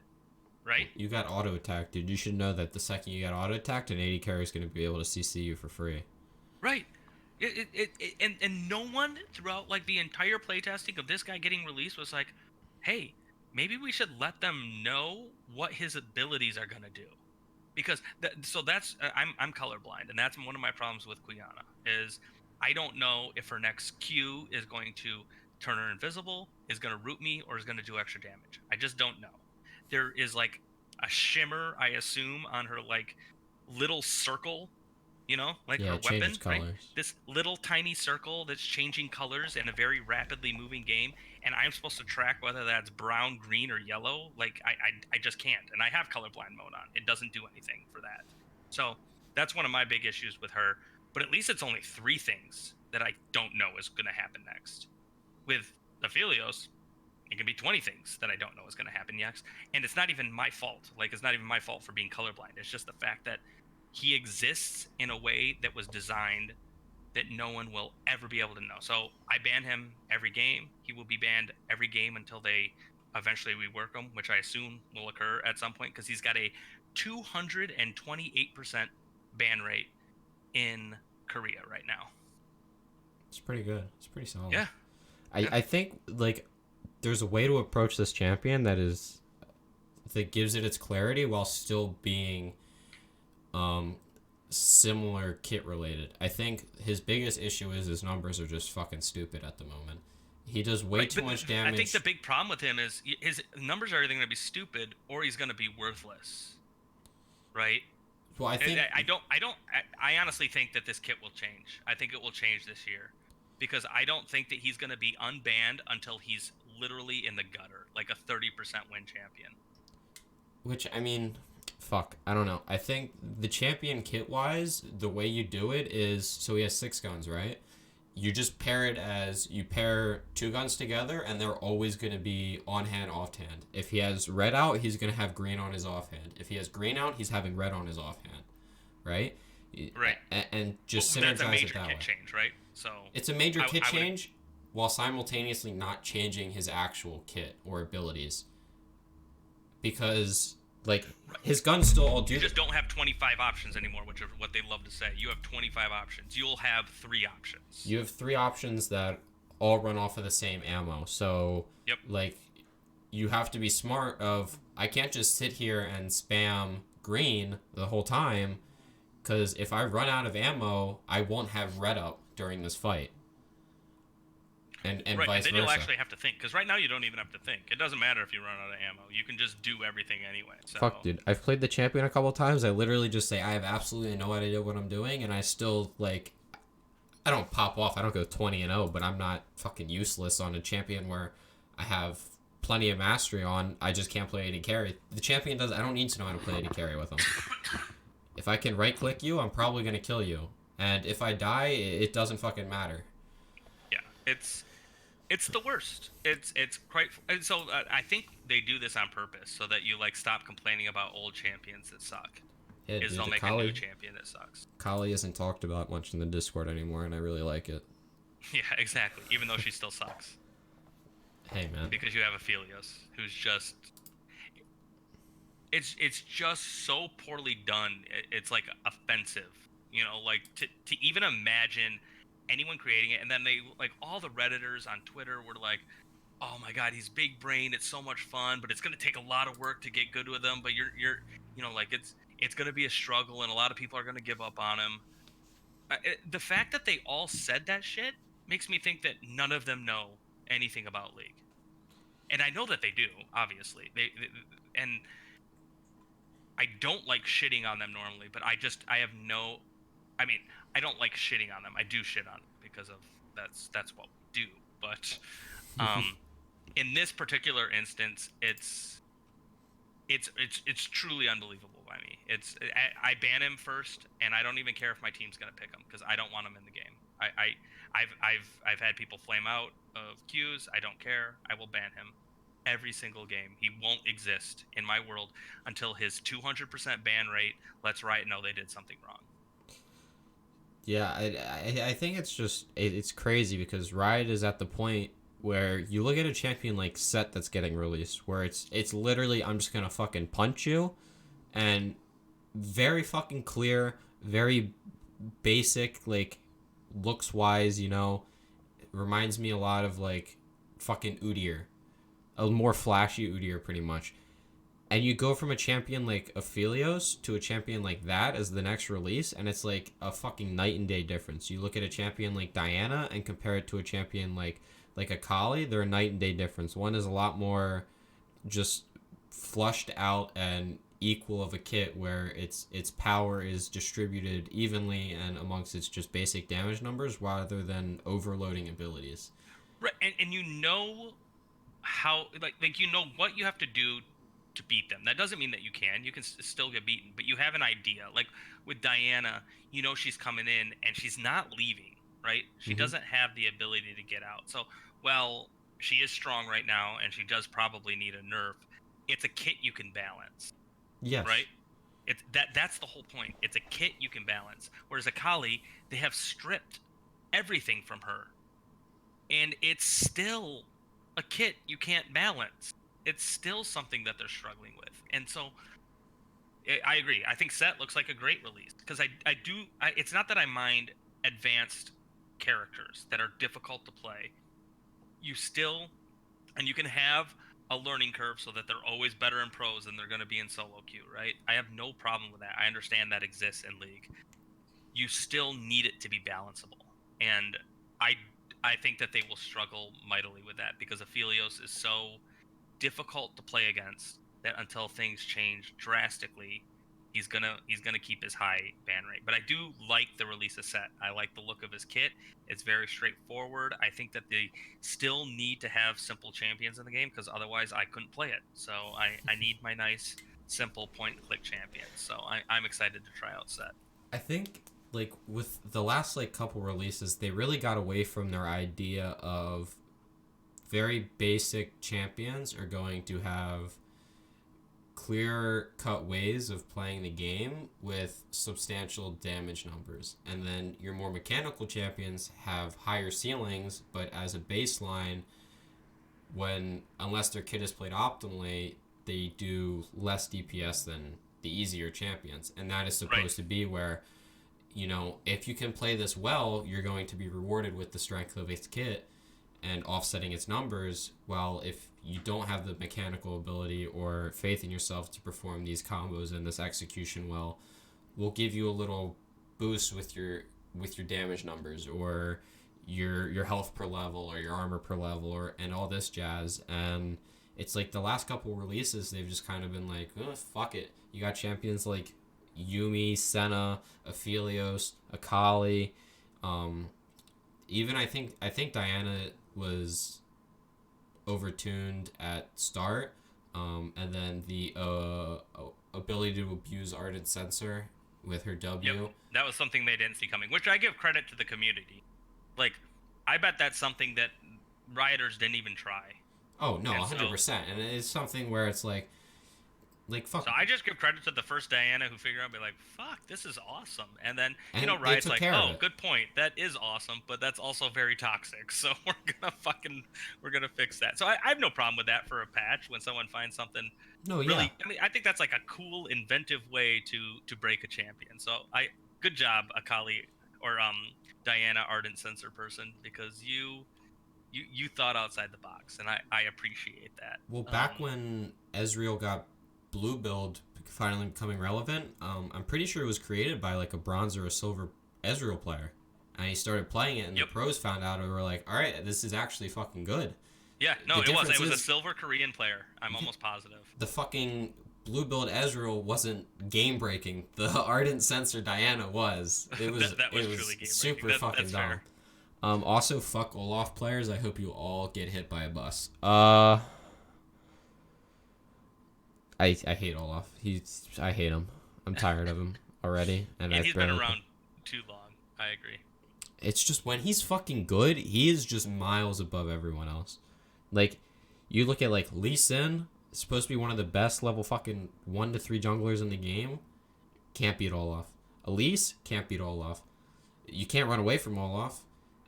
right? You got auto attacked, dude. You should know that the second you got auto attacked, an AD carry is gonna be able to CC you for free. Right. And no one throughout like the entire playtesting of this guy getting released was like, hey, maybe we should let them know what his abilities are gonna do, because that's I'm colorblind, and that's one of my problems with Quiana is I don't know if her next Q is going to turn her invisible, is going to root me, or is going to do extra damage. I just don't know. There is like a shimmer, I assume, on her like little circle, like Yeah, her it changes weapon, right? colors. This little tiny circle that's changing colors in a very rapidly moving game, and I'm supposed to track whether that's brown, green, or yellow. Like I just can't, and I have colorblind mode on. It doesn't do anything for that. So that's one of my big issues with her. But at least it's only 3 things that I don't know is going to happen next. With Aphelios, it can be 20 things that I don't know is going to happen next. And it's not even my fault. Like, it's not even my fault for being colorblind. It's just the fact that he exists in a way that was designed that no one will ever be able to know. So I ban him every game. He will be banned every game until they eventually rework him, which I assume will occur at some point because he's got a 228% ban rate in Korea right now. It's pretty good. It's pretty solid. Yeah. I think like there's a way to approach this champion that gives it its clarity while still being similar kit related. I think his biggest issue is his numbers are just fucking stupid at the moment. He does way too much damage. I think the big problem with him is his numbers are either going to be stupid or he's going to be worthless. Right? Well, I honestly think that this kit will change. I think it will change this year because I don't think that he's going to be unbanned until he's literally in the gutter, like a 30% win champion. Which, I mean, fuck, I don't know. I think the champion kit wise, the way you do it is so he has 6 guns, right? You just pair it as you pair 2 guns together, and they're always going to be on hand, off hand. If he has red out, he's going to have green on his offhand. If he has green out, he's having red on his offhand, right? Right. And just synergize that's a major it that kit way. Change, right? So it's a major kit change while simultaneously not changing his actual kit or abilities, because like his guns still all do. You just don't have 25 options anymore, which is what they love to say. You have 25 options. You'll have 3 options. You have 3 options that all run off of the same ammo. So, yep. Like, you have to be smart of, I can't just sit here and spam green the whole time, because if I run out of ammo, I won't have red up during this fight. And right, vice and then versa. You'll actually have to think, because right now you don't even have to think. It doesn't matter if you run out of ammo. You can just do everything anyway. So. Fuck, dude. I've played the champion a couple times. I literally just say, I have absolutely no idea what I'm doing, and I still, like, I don't pop off. I don't go 20-0, but I'm not fucking useless on a champion where I have plenty of mastery on. I just can't play AD carry. The champion does. I don't need to know how to play AD carry with him. If I can right-click you, I'm probably going to kill you. And if I die, it doesn't fucking matter. Yeah, it's the worst. It's quite so. I think they do this on purpose so that you like stop complaining about old champions that suck. Yeah, is they'll make a new champion that sucks. Kali isn't talked about much in the Discord anymore, and I really like it. Yeah, exactly. Even though she still sucks. Hey, man. Because you have Aphelios, who's just... It's just so poorly done. It's like offensive. You know, like to even imagine anyone creating it, and then they like all the Redditors on Twitter were like, "Oh my God, he's big brain. It's so much fun, but it's gonna take a lot of work to get good with him. But you're you know, like it's gonna be a struggle, and a lot of people are gonna give up on him." The fact that they all said that shit makes me think that none of them know anything about League, and I know that they do. Obviously, they and I don't like shitting on them normally, but I have no. I mean, I don't like shitting on them. I do shit on them because of that's what we do. But in this particular instance, it's truly unbelievable by me. I ban him first, and I don't even care if my team's gonna pick him because I don't want him in the game. I've had people flame out of queues. I don't care. I will ban him every single game. He won't exist in my world until his 200% ban rate lets Riot know they did something wrong. Yeah, I think it's just it's crazy because Riot is at the point where you look at a champion like Set that's getting released, where it's literally I'm just gonna fucking punch you, and very fucking clear, very basic, like looks wise, you know, reminds me a lot of like fucking Udyr a more flashy Udyr pretty much. And you go from a champion like Aphelios to a champion like that as the next release, and it's like a fucking night and day difference. You look at a champion like Diana and compare it to a champion like Akali, they're a night and day difference. One is a lot more just flushed out and equal of a kit where its power is distributed evenly and amongst its just basic damage numbers rather than overloading abilities. Right, and you know how like you know what you have to do to beat them. That doesn't mean that you can still get beaten, but you have an idea. Like with Diana, you know she's coming in and she's not leaving, right? She doesn't have the ability to get out. So, well, she is strong right now and she does probably need a nerf. It's a kit you can balance. Yes. Right? It's that's the whole point. It's a kit you can balance. Whereas Akali, they have stripped everything from her. And it's still a kit you can't balance. It's still something that they're struggling with. And so I agree. I think Set looks like a great release because it's not that I mind advanced characters that are difficult to play. You can have a learning curve so that they're always better in pros than they're going to be in solo queue, right? I have no problem with that. I understand that exists in League. You still need it to be balanceable. And I think that they will struggle mightily with that because Aphelios is so difficult to play against that until things change drastically, he's gonna keep his high ban rate. But I do like the release of Set. I like the look of his kit. It's very straightforward. I think that they still need to have simple champions in the game because otherwise I couldn't play it. So I need my nice simple point and click champions. So I'm excited to try out Set. I think like with the last like couple releases, they really got away from their idea of very basic champions are going to have clear cut ways of playing the game with substantial damage numbers, and then your more mechanical champions have higher ceilings, but as a baseline, unless their kit is played optimally, they do less DPS than the easier champions. And that is supposed to be where, you know, if you can play this well, you're going to be rewarded with the strength of its kit and offsetting its numbers. While if you don't have the mechanical ability or faith in yourself to perform these combos and this execution well, will give you a little boost with your damage numbers or your health per level or your armor per level and all this jazz. And it's like the last couple releases, they've just kind of been like, oh, fuck it. You got champions like Yumi, Senna, Aphelios, Akali. Even I think Diana was overtuned at start, and then the ability to abuse Ardent Sensor with her W. Yep. That was something they didn't see coming, which I give credit to the community. Like, I bet that's something that rioters didn't even try. Oh no, 100%, and it's something where it's like fuck. So I just give credit to the first Diana who figured out, be like, fuck, this is awesome. And then, and you know, Riot's like, oh, good point. That is awesome, but that's also very toxic. So we're gonna fix that. So I have no problem with that for a patch when someone finds something. No, yeah. Really, I mean, I think that's like a cool, inventive way to break a champion. So good job, Akali or Diana Ardent Sensor person, because you thought outside the box, and I appreciate that. Well, back when Ezreal got blue build finally becoming relevant, I'm pretty sure it was created by like a bronze or a silver Ezreal player, and he started playing it, and the pros found out and were like, all right, this is actually fucking good. Yeah, no, it was a silver Korean player. I'm almost positive. The fucking blue build Ezreal wasn't game breaking. The Ardent Sensor Diana was. It was that was it was truly game super breaking. fucking dumb. Fair. Also, fuck Olaf players. I hope you all get hit by a bus. I hate Olaf. I hate him. I'm tired of him already. And he's been around too long. I agree. It's just when he's fucking good, he is just miles above everyone else. Like, you look at like Lee Sin, supposed to be one of the best level fucking 1 to 3 junglers in the game. Can't beat Olaf. Elise can't beat Olaf. You can't run away from Olaf.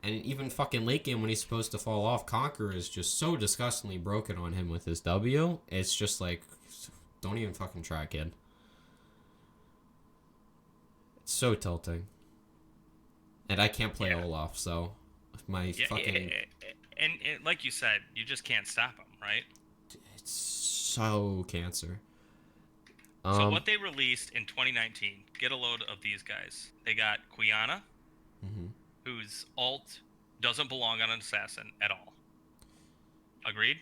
And even fucking late game when he's supposed to fall off, Conqueror is just so disgustingly broken on him with his W. It's just like, don't even fucking try, kid. It's so tilting. And I can't play Olaf, so my fucking... And like you said, you just can't stop him, right? so cancer. So what they released in 2019, get a load of these guys. They got Quiana, Mm-hmm. whose ult doesn't belong on an assassin at all. Agreed?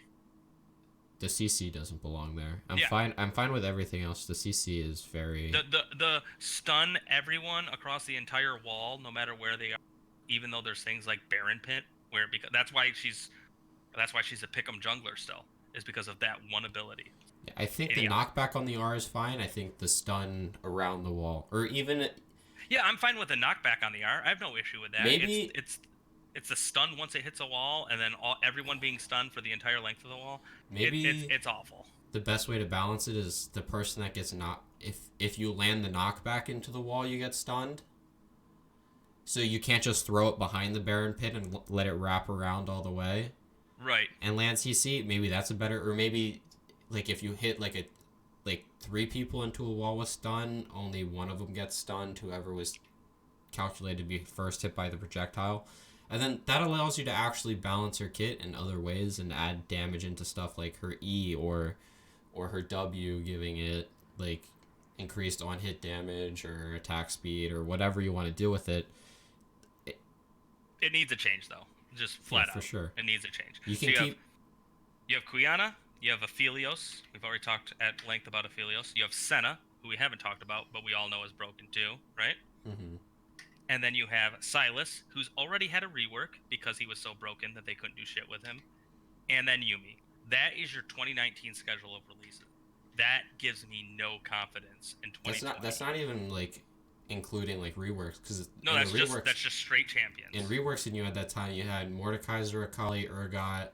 The CC doesn't belong there. Yeah. I'm fine with everything else. The CC is very. The stun everyone across the entire wall, no matter where they are, even though there's things like Baron Pit, where because that's why she's a pick'em jungler still, is because of that one ability. I think the knockback on the R is fine. I think the stun around the wall, or even. Yeah, I'm fine with the knockback on the R. I have no issue with that. Maybe it's the stun once it hits a wall, and then everyone being stunned for the entire length of the wall. Maybe it's awful. The best way to balance it is the person that gets if you land the knockback into the wall, you get stunned. So you can't just throw it behind the Baron Pit and let it wrap around all the way. Right. And land CC, maybe that's a better, or maybe like if you hit like 3 people into a wall with stun, only one of them gets stunned, whoever was calculated to be first hit by the projectile. And then that allows you to actually balance her kit in other ways and add damage into stuff like her E or her W, giving it like increased on hit damage or attack speed or whatever you want to do with it. It needs a change though. Just flat out. For sure. It needs a change. You can you have Quiana, you have Aphelios. We've already talked at length about Aphelios. You have Senna, who we haven't talked about, but we all know is broken too, right? Mm-hmm. And then you have Silas, who's already had a rework because he was so broken that they couldn't do shit with him. And then Yuumi. That is your 2019 schedule of releases. That gives me no confidence in 2020. That's not even like including like reworks, because no, that's just straight champions. In reworks, and you had that time you had Mordekaiser, Akali, Urgot,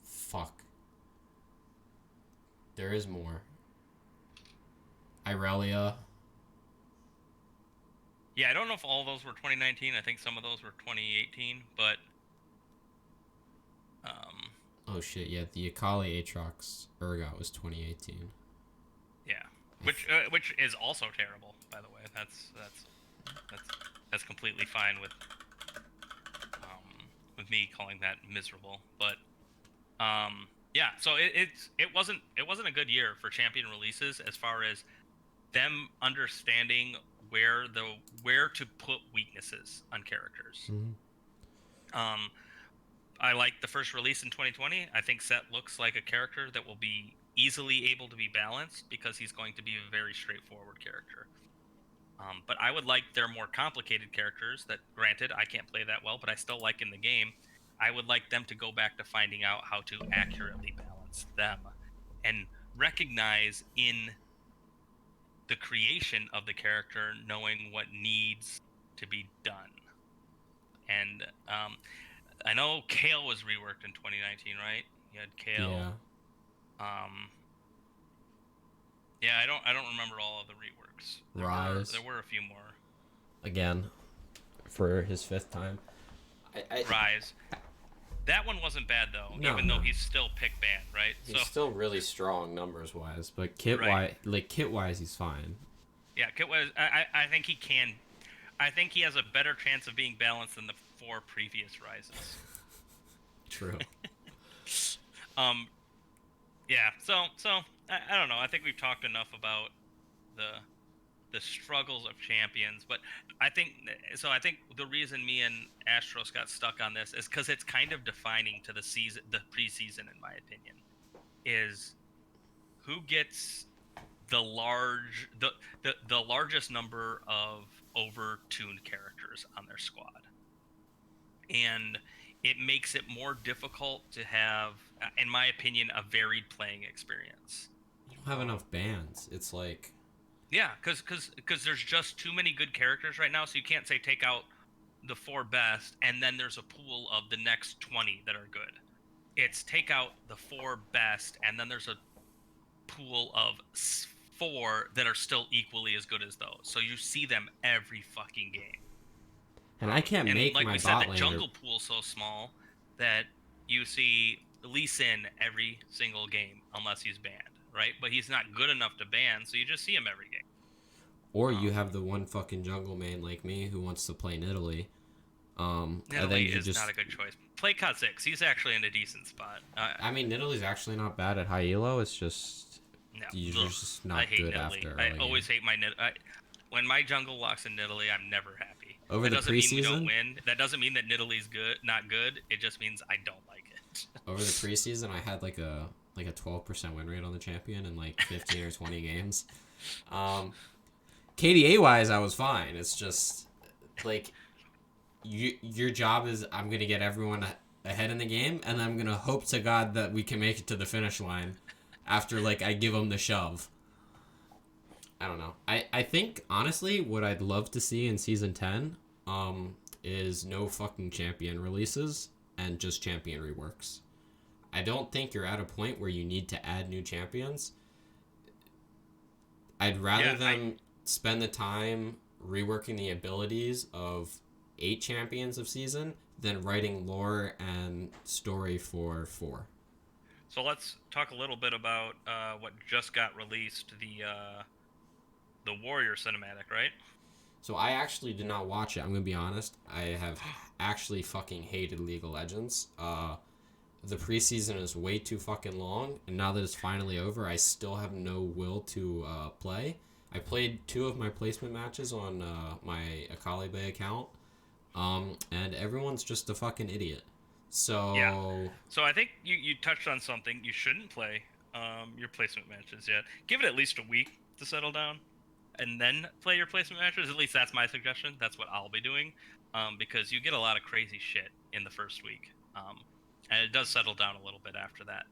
fuck. There is more. Irelia. Yeah, I don't know if all of those were 2019. I think some of those were 2018, but oh shit, yeah, the Akali Aatrox Urgot was 2018. Yeah. Which is also terrible, by the way. That's completely fine with me calling that miserable. But yeah, so it wasn't a good year for champion releases as far as them understanding where to put weaknesses on characters. Mm-hmm. I like the first release in 2020. I think Set looks like a character that will be easily able to be balanced because he's going to be a very straightforward character. But I would like their more complicated characters that, granted, I can't play that well, but I still like in the game. I would like them to go back to finding out how to accurately balance them and recognize in the creation of the character knowing what needs to be done. And I know Kale was reworked in 2019, right? You had Kale. Yeah. Yeah, I don't remember all of the reworks. There were a few more. Again, for his 5th time. Rise. That one wasn't bad though, even though he's still pick banned, right? He's still really strong numbers wise, but kit wise he's fine. Yeah, kit wise, I think he can. I think he has a better chance of being balanced than the 4 previous rises. True. Yeah. So I don't know. I think we've talked enough about the struggles of champions, but I think the reason me and Astroz got stuck on this is because it's kind of defining to the preseason, in my opinion, is who gets the largest number of over-tuned characters on their squad, and it makes it more difficult to have, in my opinion, a varied playing experience. You don't have enough bans. It's like... Yeah, because there's just too many good characters right now, so you can't say take out the 4 best, and then there's a pool of the next 20 that are good. It's take out the 4 best, and then there's a pool of 4 that are still equally as good as those. So you see them every fucking game. And I can't make my bot laner... Like we said, the jungle pool's so small that you see Lee Sin every single game, unless he's banned. Right, but he's not good enough to ban, so you just see him every game. Or you have the one fucking jungle main like me who wants to play Nidalee. Nidalee is not a good choice. play Kha'Zix. He's actually in a decent spot. I mean, Nidalee's actually not bad at high elo. It's just No, you're ugh, just I not hate good Nidalee. after I early always game. hate my when my jungle walks in Nidalee, I'm never happy. Over That the doesn't mean we don't preseason, win. That doesn't mean that Nidalee's not good. It just means I don't like it. over the preseason, I had like a 12% win rate on the champion in like 15 or 20 games. KDA wise, I was fine. It's just like your job is I'm gonna get everyone ahead in the game, and I'm gonna hope to God that we can make it to the finish line after like I give them the shove. I don't know. I think honestly, what I'd love to see in season 10, is no fucking champion releases and just champion reworks. I don't think you're at a point where you need to add new champions. I'd rather them spend the time reworking the abilities of 8 champions of season than writing lore and story for 4. So let's talk a little bit about what just got released, the Warrior cinematic, right? So I actually did not watch it. I'm gonna be honest. I have actually fucking hated League of Legends. The preseason is way too fucking long, and now that it's finally over, I still have no will to play. I played 2 of my placement matches on my Akali Bay account, and everyone's just a fucking idiot. So Yeah. So I think you touched on something. You shouldn't play your placement matches yet. Give it at least a week to settle down, and then play your placement matches. At least that's my suggestion. That's what I'll be doing, because you get a lot of crazy shit in the first week, and it does settle down a little bit after that.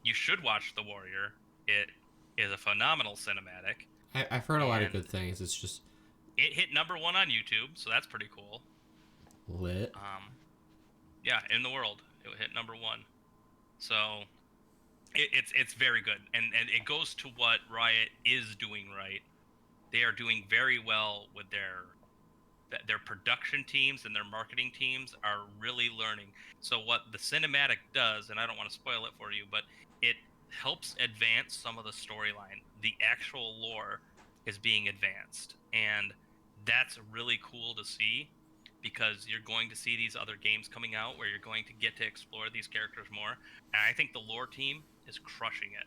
You should watch The Warrior. It is a phenomenal cinematic. I've heard a lot of good things. It's just it hit number 1 on YouTube, so that's pretty cool. lit. Yeah, in the world, it hit number 1. So it's very good, and it goes to what Riot is doing right. They are doing very well with their production teams, and their marketing teams are really learning. So what the cinematic does, and I don't want to spoil it for you, but it helps advance some of the storyline. The actual lore is being advanced, and that's really cool to see, because you're going to see these other games coming out where you're going to get to explore these characters more. And I think the lore team is crushing it.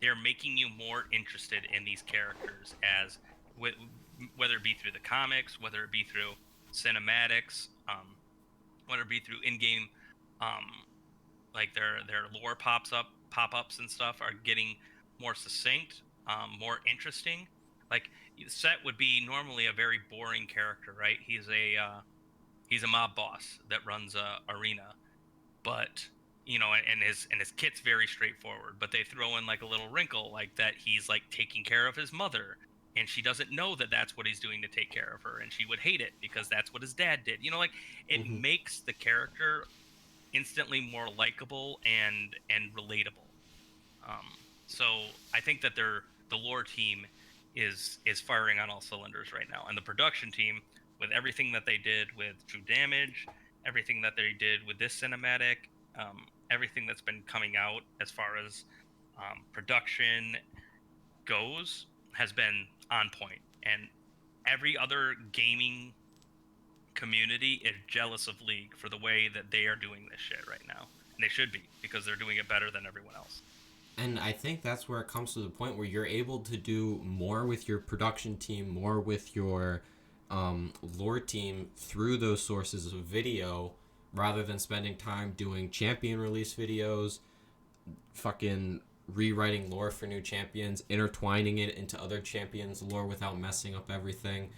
They're making you more interested in these characters, as whether it be through the comics, whether it be through cinematics, whether it be through in-game, like their lore pop-ups and stuff are getting more succinct, more interesting. Like Set would be normally a very boring character, right? He's a mob boss that runs a arena, but and his kit's very straightforward. But they throw in like a little wrinkle, like that he's like taking care of his mother, and she doesn't know that that's what he's doing to take care of her, and she would hate it because that's what his dad did. Like it makes the character instantly more likable and relatable. So I think that the lore team is firing on all cylinders right now, and the production team, with everything that they did with True Damage, everything that they did with this cinematic, everything that's been coming out as far as production goes, has been on point. And every other gaming community is jealous of League for the way that they are doing this shit right now, and they should be, because they're doing it better than everyone else. And I think that's where it comes to the point where you're able to do more with your production team, more with your lore team through those sources of video, rather than spending time doing champion release videos, fucking rewriting lore for new champions, intertwining it into other champions' lore without messing up everything.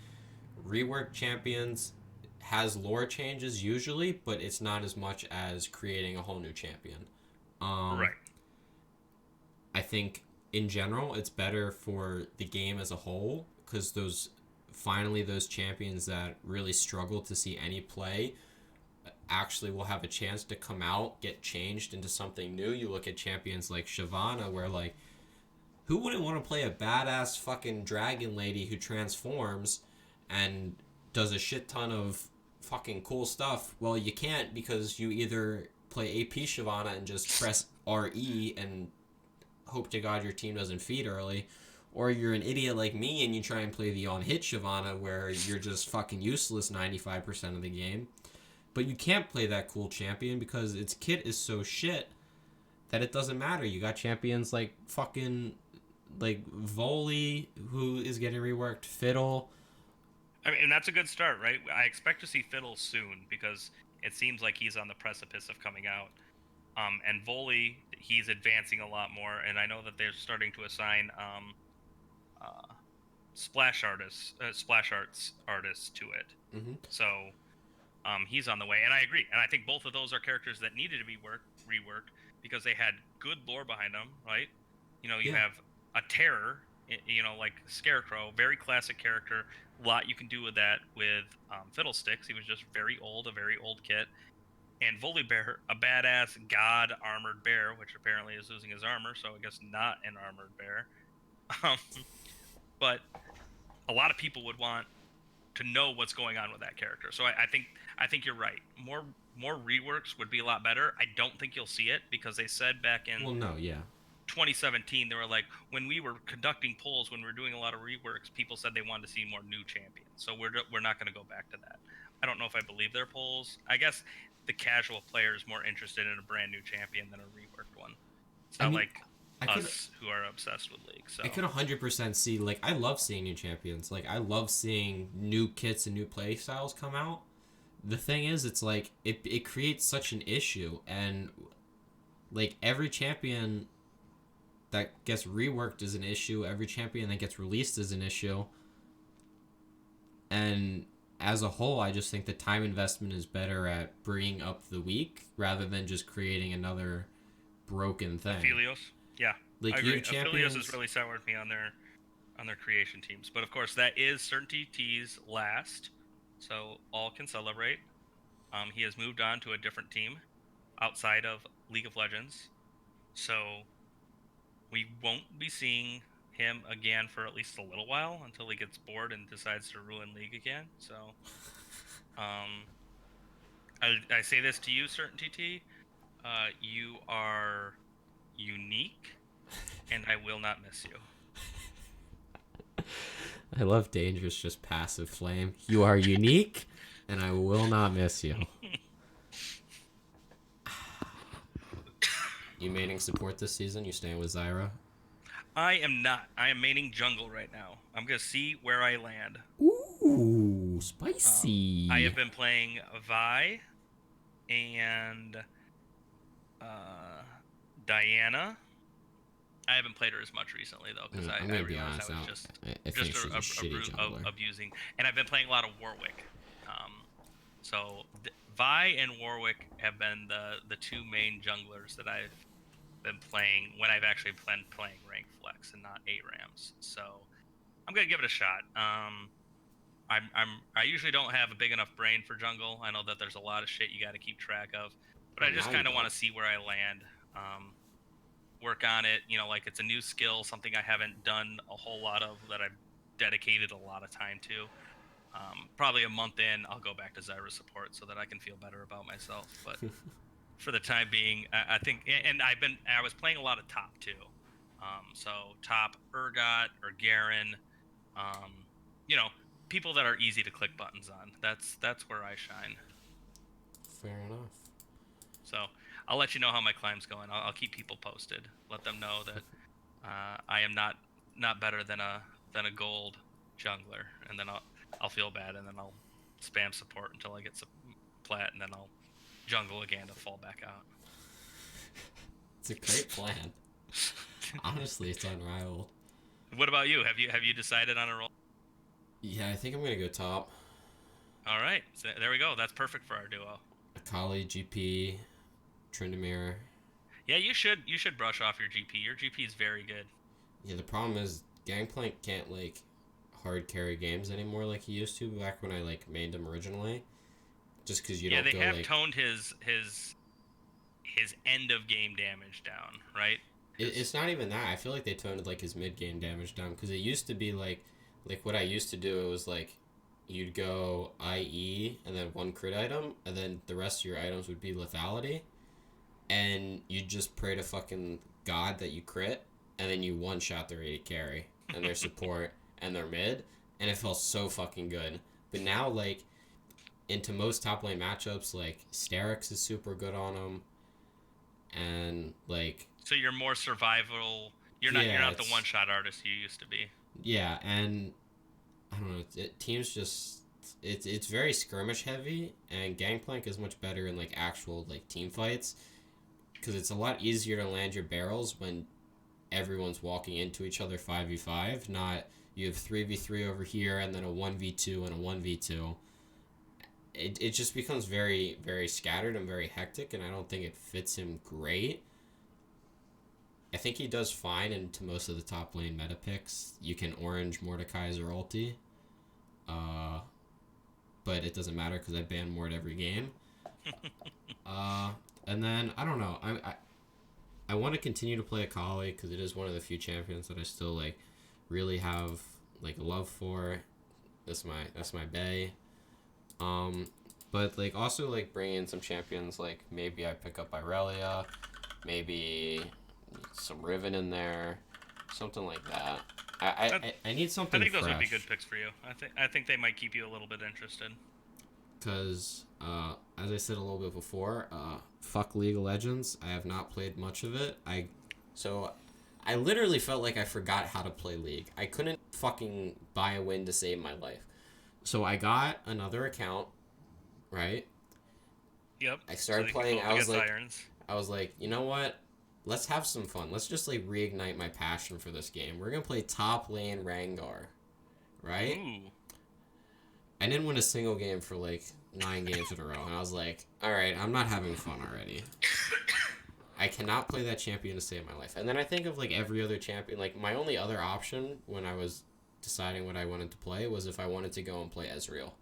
Rework champions has lore changes usually, but it's not as much as creating a whole new champion. Right. I think in general it's better for the game as a whole, because those champions that really struggle to see any play actually will have a chance to come out, get changed into something new. You look at champions like Shyvana, where like, who wouldn't want to play a badass fucking dragon lady who transforms and does a shit ton of fucking cool stuff? Well, you can't, because you either play AP Shyvana and just press RE and hope to God your team doesn't feed early, or you're an idiot like me and you try and play the on-hit Shyvana where you're just fucking useless 95% of the game. But you can't play that cool champion because its kit is so shit that it doesn't matter. You got champions like fucking like Voli, who is getting reworked, Fiddle. I mean, and that's a good start, right? I expect to see Fiddle soon because it seems like he's on the precipice of coming out. And Voli, he's advancing a lot more, and I know that they're starting to assign splash arts artists to it. Mm-hmm. So he's on the way, and I agree. And I think both of those are characters that needed to be reworked because they had good lore behind them, right? You know, you have a terror, you know, like Scarecrow, very classic character. A lot you can do with that with Fiddlesticks. He was just very old, a very old kit. And Volibear, a badass god armored bear, which apparently is losing his armor, so I guess not an armored bear. But a lot of people would want to know what's going on with that character. So I think you're right. More reworks would be a lot better. I don't think you'll see it because they said back in 2017 they were like, when we were conducting polls, when we were doing a lot of reworks, people said they wanted to see more new champions. So we're not going to go back to that. I don't know if I believe their polls. I guess the casual player is more interested in a brand new champion than a reworked one. It's not like us who are obsessed with League. So I could 100% see, like, I love seeing new champions. Like, I love seeing new kits and new play styles come out. The thing is, it's like, it creates such an issue. And, like, every champion that gets reworked is an issue. Every champion that gets released is an issue. And as a whole, I just think the time investment is better at bringing up the weak rather than just creating another broken thing. Aphelios, yeah, like, I agree. Aphelios has really soured me on their creation teams, but of course that is CertainT's last, so all can celebrate. He has moved on to a different team outside of League of Legends, so we won't be seeing him again for at least a little while until he gets bored and decides to ruin League again. So I say this to you, CertainT, you are unique and I will not miss you. I love Dangerous just passive flame. You are unique and I will not miss you. You maining support this season? You staying with Zyra? I am not. I am maining jungle right now. I'm going to see where I land. Ooh, spicy. I have been playing Vi and Diana. I haven't played her as much recently, though, because I realized I was just abusing. And I've been playing a lot of Warwick. So Vi and Warwick have been the two main junglers that I've been playing when I've actually been playing rank flex and not 8 rams. So I'm gonna give it a shot. I usually don't have a big enough brain for jungle. I know that there's a lot of shit you got to keep track of, but I just kind of want to see where I land. Work on it. You know, like it's a new skill, something I haven't done a whole lot of that I've dedicated a lot of time to. Probably a month in, I'll go back to Zyra support so that I can feel better about myself. But for the time being, I think, and I was playing a lot of top too. So top Urgot or Garen, you know, people that are easy to click buttons on. That's where I shine. Fair enough. So I'll let you know how my climb's going. I'll keep people posted. Let them know that I am not better than a gold jungler, and then I'll feel bad, and then I'll spam support until I get some plat, and then I'll jungle again to fall back out. It's a great plan. Honestly, it's unrivaled. What about you? Have you decided on a role? Yeah, I think I'm gonna go top. All right, so there we go. That's perfect for our duo. Akali, GP, Tryndamere. Yeah, you should brush off your GP. Your GP is very good. Yeah, the problem is Gangplank can't like hard carry games anymore like he used to back when I like made him originally. Just because you don't go like... Yeah, they have toned his end of game damage down, right? It's not even that. I feel like they toned like his mid game damage down because it used to be like what I used to do. It was like you'd go IE and then one crit item, and then the rest of your items would be lethality, and you'd just pray to fucking God that you crit, and then you one shot their AD carry and their support and their mid, and it felt so fucking good. But now like into most top lane matchups, like Sterix is super good on him, and like So you're more survival. You're not the one shot artist you used to be. Yeah, and I don't know. Teams just it's very skirmish heavy, and Gangplank is much better in like actual like team fights because it's a lot easier to land your barrels when everyone's walking into each other 5v5. Not you have 3v3 over here and then a 1v2 and a 1v2. It just becomes very very scattered and very hectic, and I don't think it fits him great. I think he does fine into most of the top lane meta picks. You can orange Mordekaiser ulti. But it doesn't matter because I ban Mord every game. And then, I don't know. I want to continue to play Akali because it is one of the few champions that I still, like, really have, like, a love for. That's my bae. But, like, also, like, bring in some champions. Like, maybe I pick up Irelia. Maybe some Riven in there, something like that. I need something. I think those fresh. would be good picks for you. I think they might keep you a little bit interested. Because, as I said a little bit before, fuck League of Legends. I have not played much of it. So I literally felt like I forgot how to play League. I couldn't fucking buy a win to save my life. So I got another account, right? Yep. I started playing. I was like, you know what? Let's have some fun. Let's just, like, reignite my passion for this game. We're going to play top lane Rengar, right? Ooh. I didn't win a single game for, like, 9 games in a row. And I was like, all right, I'm not having fun already. I cannot play that champion to save my life. And then I think of, like, every other champion. Like, my only other option when I was deciding what I wanted to play was if I wanted to go and play Ezreal.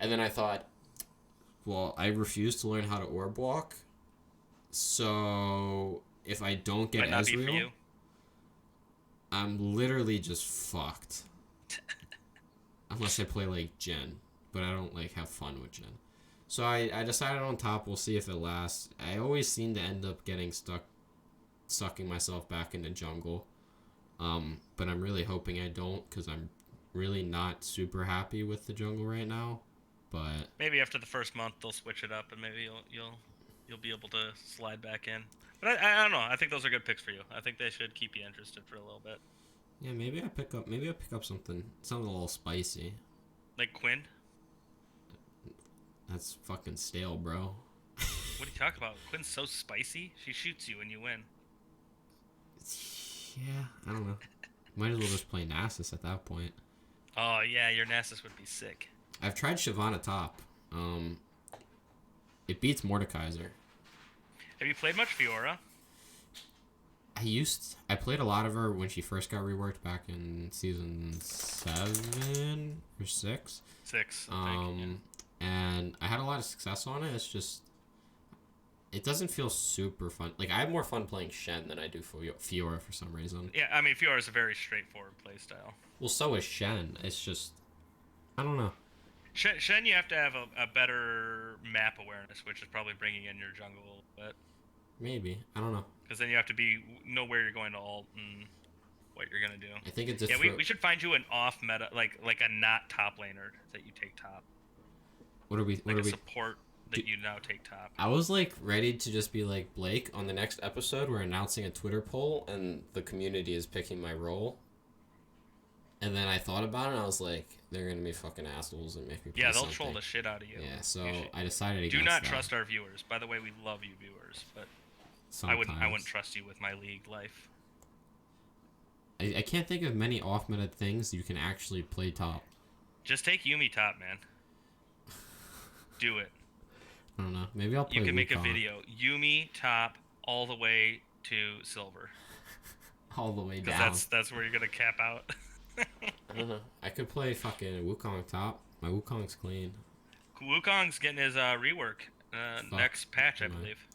And then I thought, well, I refuse to learn how to orb walk. So if I don't get Ezreal, I'm literally just fucked. Unless I play like Jen, but I don't like have fun with Jen. So I decided on top. We'll see if it lasts. I always seem to end up getting stuck, sucking myself back into jungle. But I'm really hoping I don't, because I'm really not super happy with the jungle right now. But maybe after the first month they'll switch it up, and maybe you'll be able to slide back in. But I don't know. I think those are good picks for you. I think they should keep you interested for a little bit. Yeah, maybe I pick up something a little spicy. Like Quinn? That's fucking stale, bro. What are you talking about? Quinn's so spicy. She shoots you and you win. Yeah, I don't know. Might as well just play Nasus at that point. Oh yeah, your Nasus would be sick. I've tried Shyvana top. It beats Mordekaiser. Have you played much Fiora? I played a lot of her when she first got reworked back in season 7 or 6. 6. I think, yeah. And I had a lot of success on it. It's just, it doesn't feel super fun. Like, I have more fun playing Shen than I do Fiora for some reason. Yeah, I mean, Fiora is a very straightforward playstyle. Well, so is Shen. It's just, I don't know. Shen, you have to have a better map awareness, which is probably bringing in your jungle a little bit. Maybe. I don't know. Because then you have to know where you're going to ult and what you're going to do. I think it's just... Yeah, we should find you an off-meta, like a not top laner that you take top. What are we... support that you now take top. I was, like, ready to just be like, Blake, on the next episode, we're announcing a Twitter poll, and the community is picking my role. And then I thought about it, and I was like, they're going to be fucking assholes and make me play they'll troll the shit out of you. Yeah, so I decided against that. Do not trust our viewers. By the way, we love you viewers, but sometimes. I wouldn't trust you with my league life. I can't think of many off-meta things you can actually play top. Just take Yuumi top, man. Do it. I don't know. Maybe I'll play You can make Wukong. a video. Yuumi top all the way to silver. All the way down. Because that's where you're going to cap out. I don't know. I could play fucking Wukong top. My Wukong's clean. Wukong's getting his rework next patch, I believe.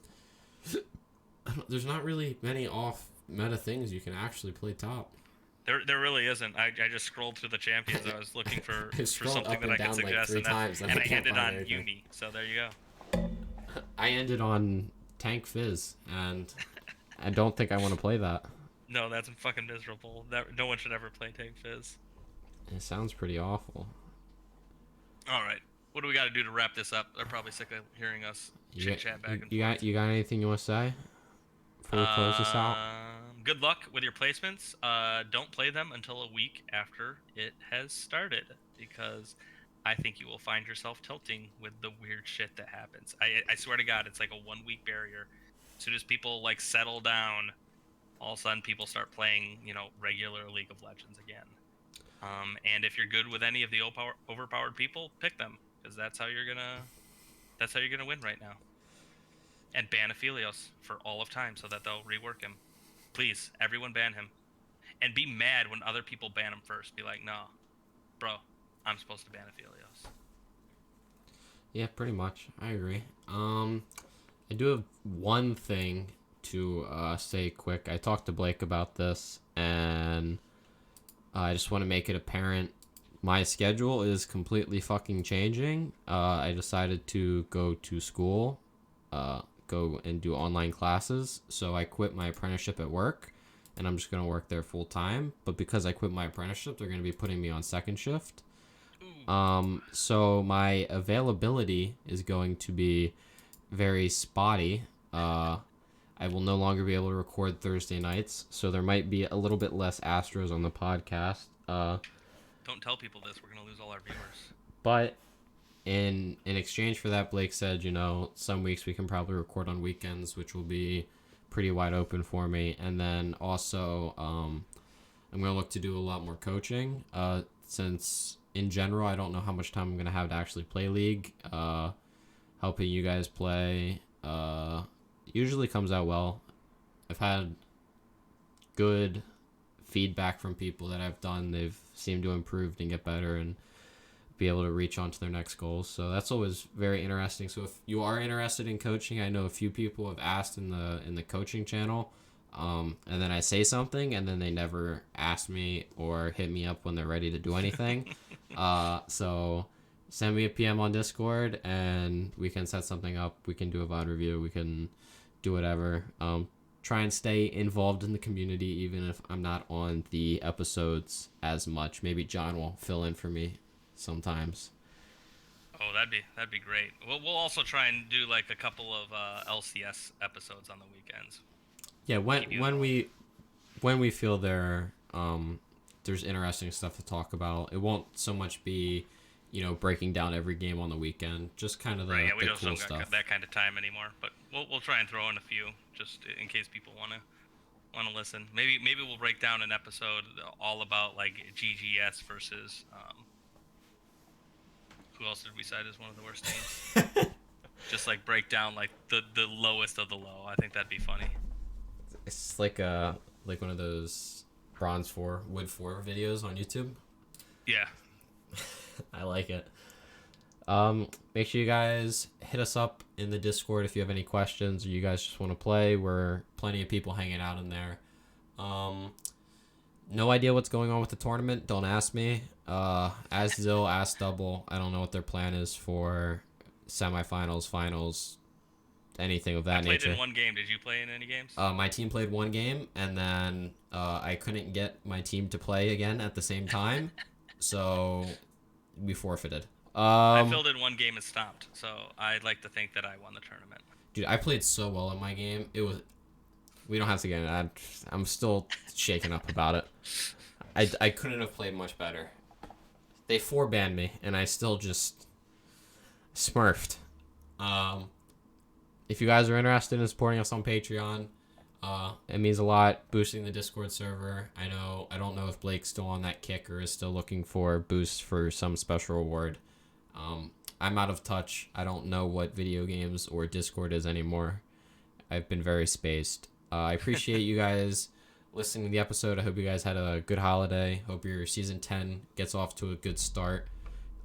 There's not really many off-meta things you can actually play top. There really isn't. I just scrolled through the champions. I was looking for something that I could suggest, like 3 times, and I ended on Yuumi. So there you go. I ended on Tank Fizz, and I don't think I want to play that. No, that's fucking miserable. No one should ever play Tank Fizz. It sounds pretty awful. All right. what do we got to do to wrap this up? They're probably sick of hearing us chit chat back and forth. You got anything you want to say before we close this out? Good luck with your placements. Don't play them until a week after it has started, because I think you will find yourself tilting with the weird shit that happens. I swear to God, it's like a 1 week barrier. As soon as people like settle down, all of a sudden people start playing, regular League of Legends again. And if you're good with any of the overpowered people, pick them, because that's how you're gonna win right now. And ban Aphelios for all of time so that they'll rework him. Please, everyone ban him. And be mad when other people ban him first. Be like, no, bro, I'm supposed to ban Aphelios. Yeah, pretty much. I agree. I do have one thing to say quick. I talked to Blake about this, and I just want to make it apparent. My schedule is completely fucking changing. I decided to go to school, go and do online classes. So I quit my apprenticeship at work, and I'm just going to work there full time. But because I quit my apprenticeship, they're going to be putting me on second shift. So my availability is going to be very spotty. I will no longer be able to record Thursday nights, so there might be a little bit less Astroz on the podcast. Don't tell people this. We're going to lose all our viewers. But in exchange for that, Blake said, some weeks we can probably record on weekends, which will be pretty wide open for me. And then also, I'm going to look to do a lot more coaching, since in general, I don't know how much time I'm going to have to actually play League. Helping you guys play usually comes out well. I've had good feedback from people that I've done. They've seemed to improve and get better and be able to reach on to their next goals. So that's always very interesting. So if you are interested in coaching, I know a few people have asked in the coaching channel, and then I say something and then they never ask me or hit me up when they're ready to do anything. So send me a PM on Discord and we can set something up. We can do a VOD review. We can do whatever. Try and stay involved in the community even if I'm not on the episodes as much. Maybe John will fill in for me sometimes. Oh, that'd be great. We'll also try and do like a couple of LCS episodes on the weekends. Yeah, when we feel there's interesting stuff to talk about. It won't so much be, breaking down every game on the weekend. Just kind of the we cool don't stuff. got that kind of time anymore. But we'll try and throw in a few just in case people want to listen. Maybe we'll break down an episode all about like GGS versus who else did we cite as one of the worst teams? Just like break down like the lowest of the low. I think that'd be funny. It's like one of those Bronze 4, Wood 4 videos on YouTube. Yeah. I like it. Make sure you guys hit us up in the Discord if you have any questions or you guys just want to play. We're plenty of people hanging out in there. No idea what's going on with the tournament. Don't ask me. Ask Zill, ask Double. I don't know what their plan is for semifinals, finals, anything of that nature. I played in one game. Did you play in any games? My team played one game, and then I couldn't get my team to play again at the same time, so we forfeited. I filled in one game and stopped, so I'd like to think that I won the tournament. Dude, I played so well in my game. It was. We don't have to get into that. I'm still shaken up about it. I couldn't have played much better. They 4-banned me, and I still just smurfed. If you guys are interested in supporting us on Patreon, it means a lot. Boosting the Discord server. I don't know if Blake's still on that kick or is still looking for boosts for some special reward. I'm out of touch. I don't know what video games or Discord is anymore. I've been very spaced. I appreciate you guys listening to the episode. I hope you guys had a good holiday. Hope your season 10 gets off to a good start.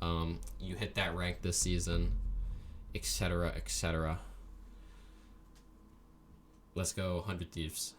You hit that rank this season, etc., etc. Let's go 100 Thieves.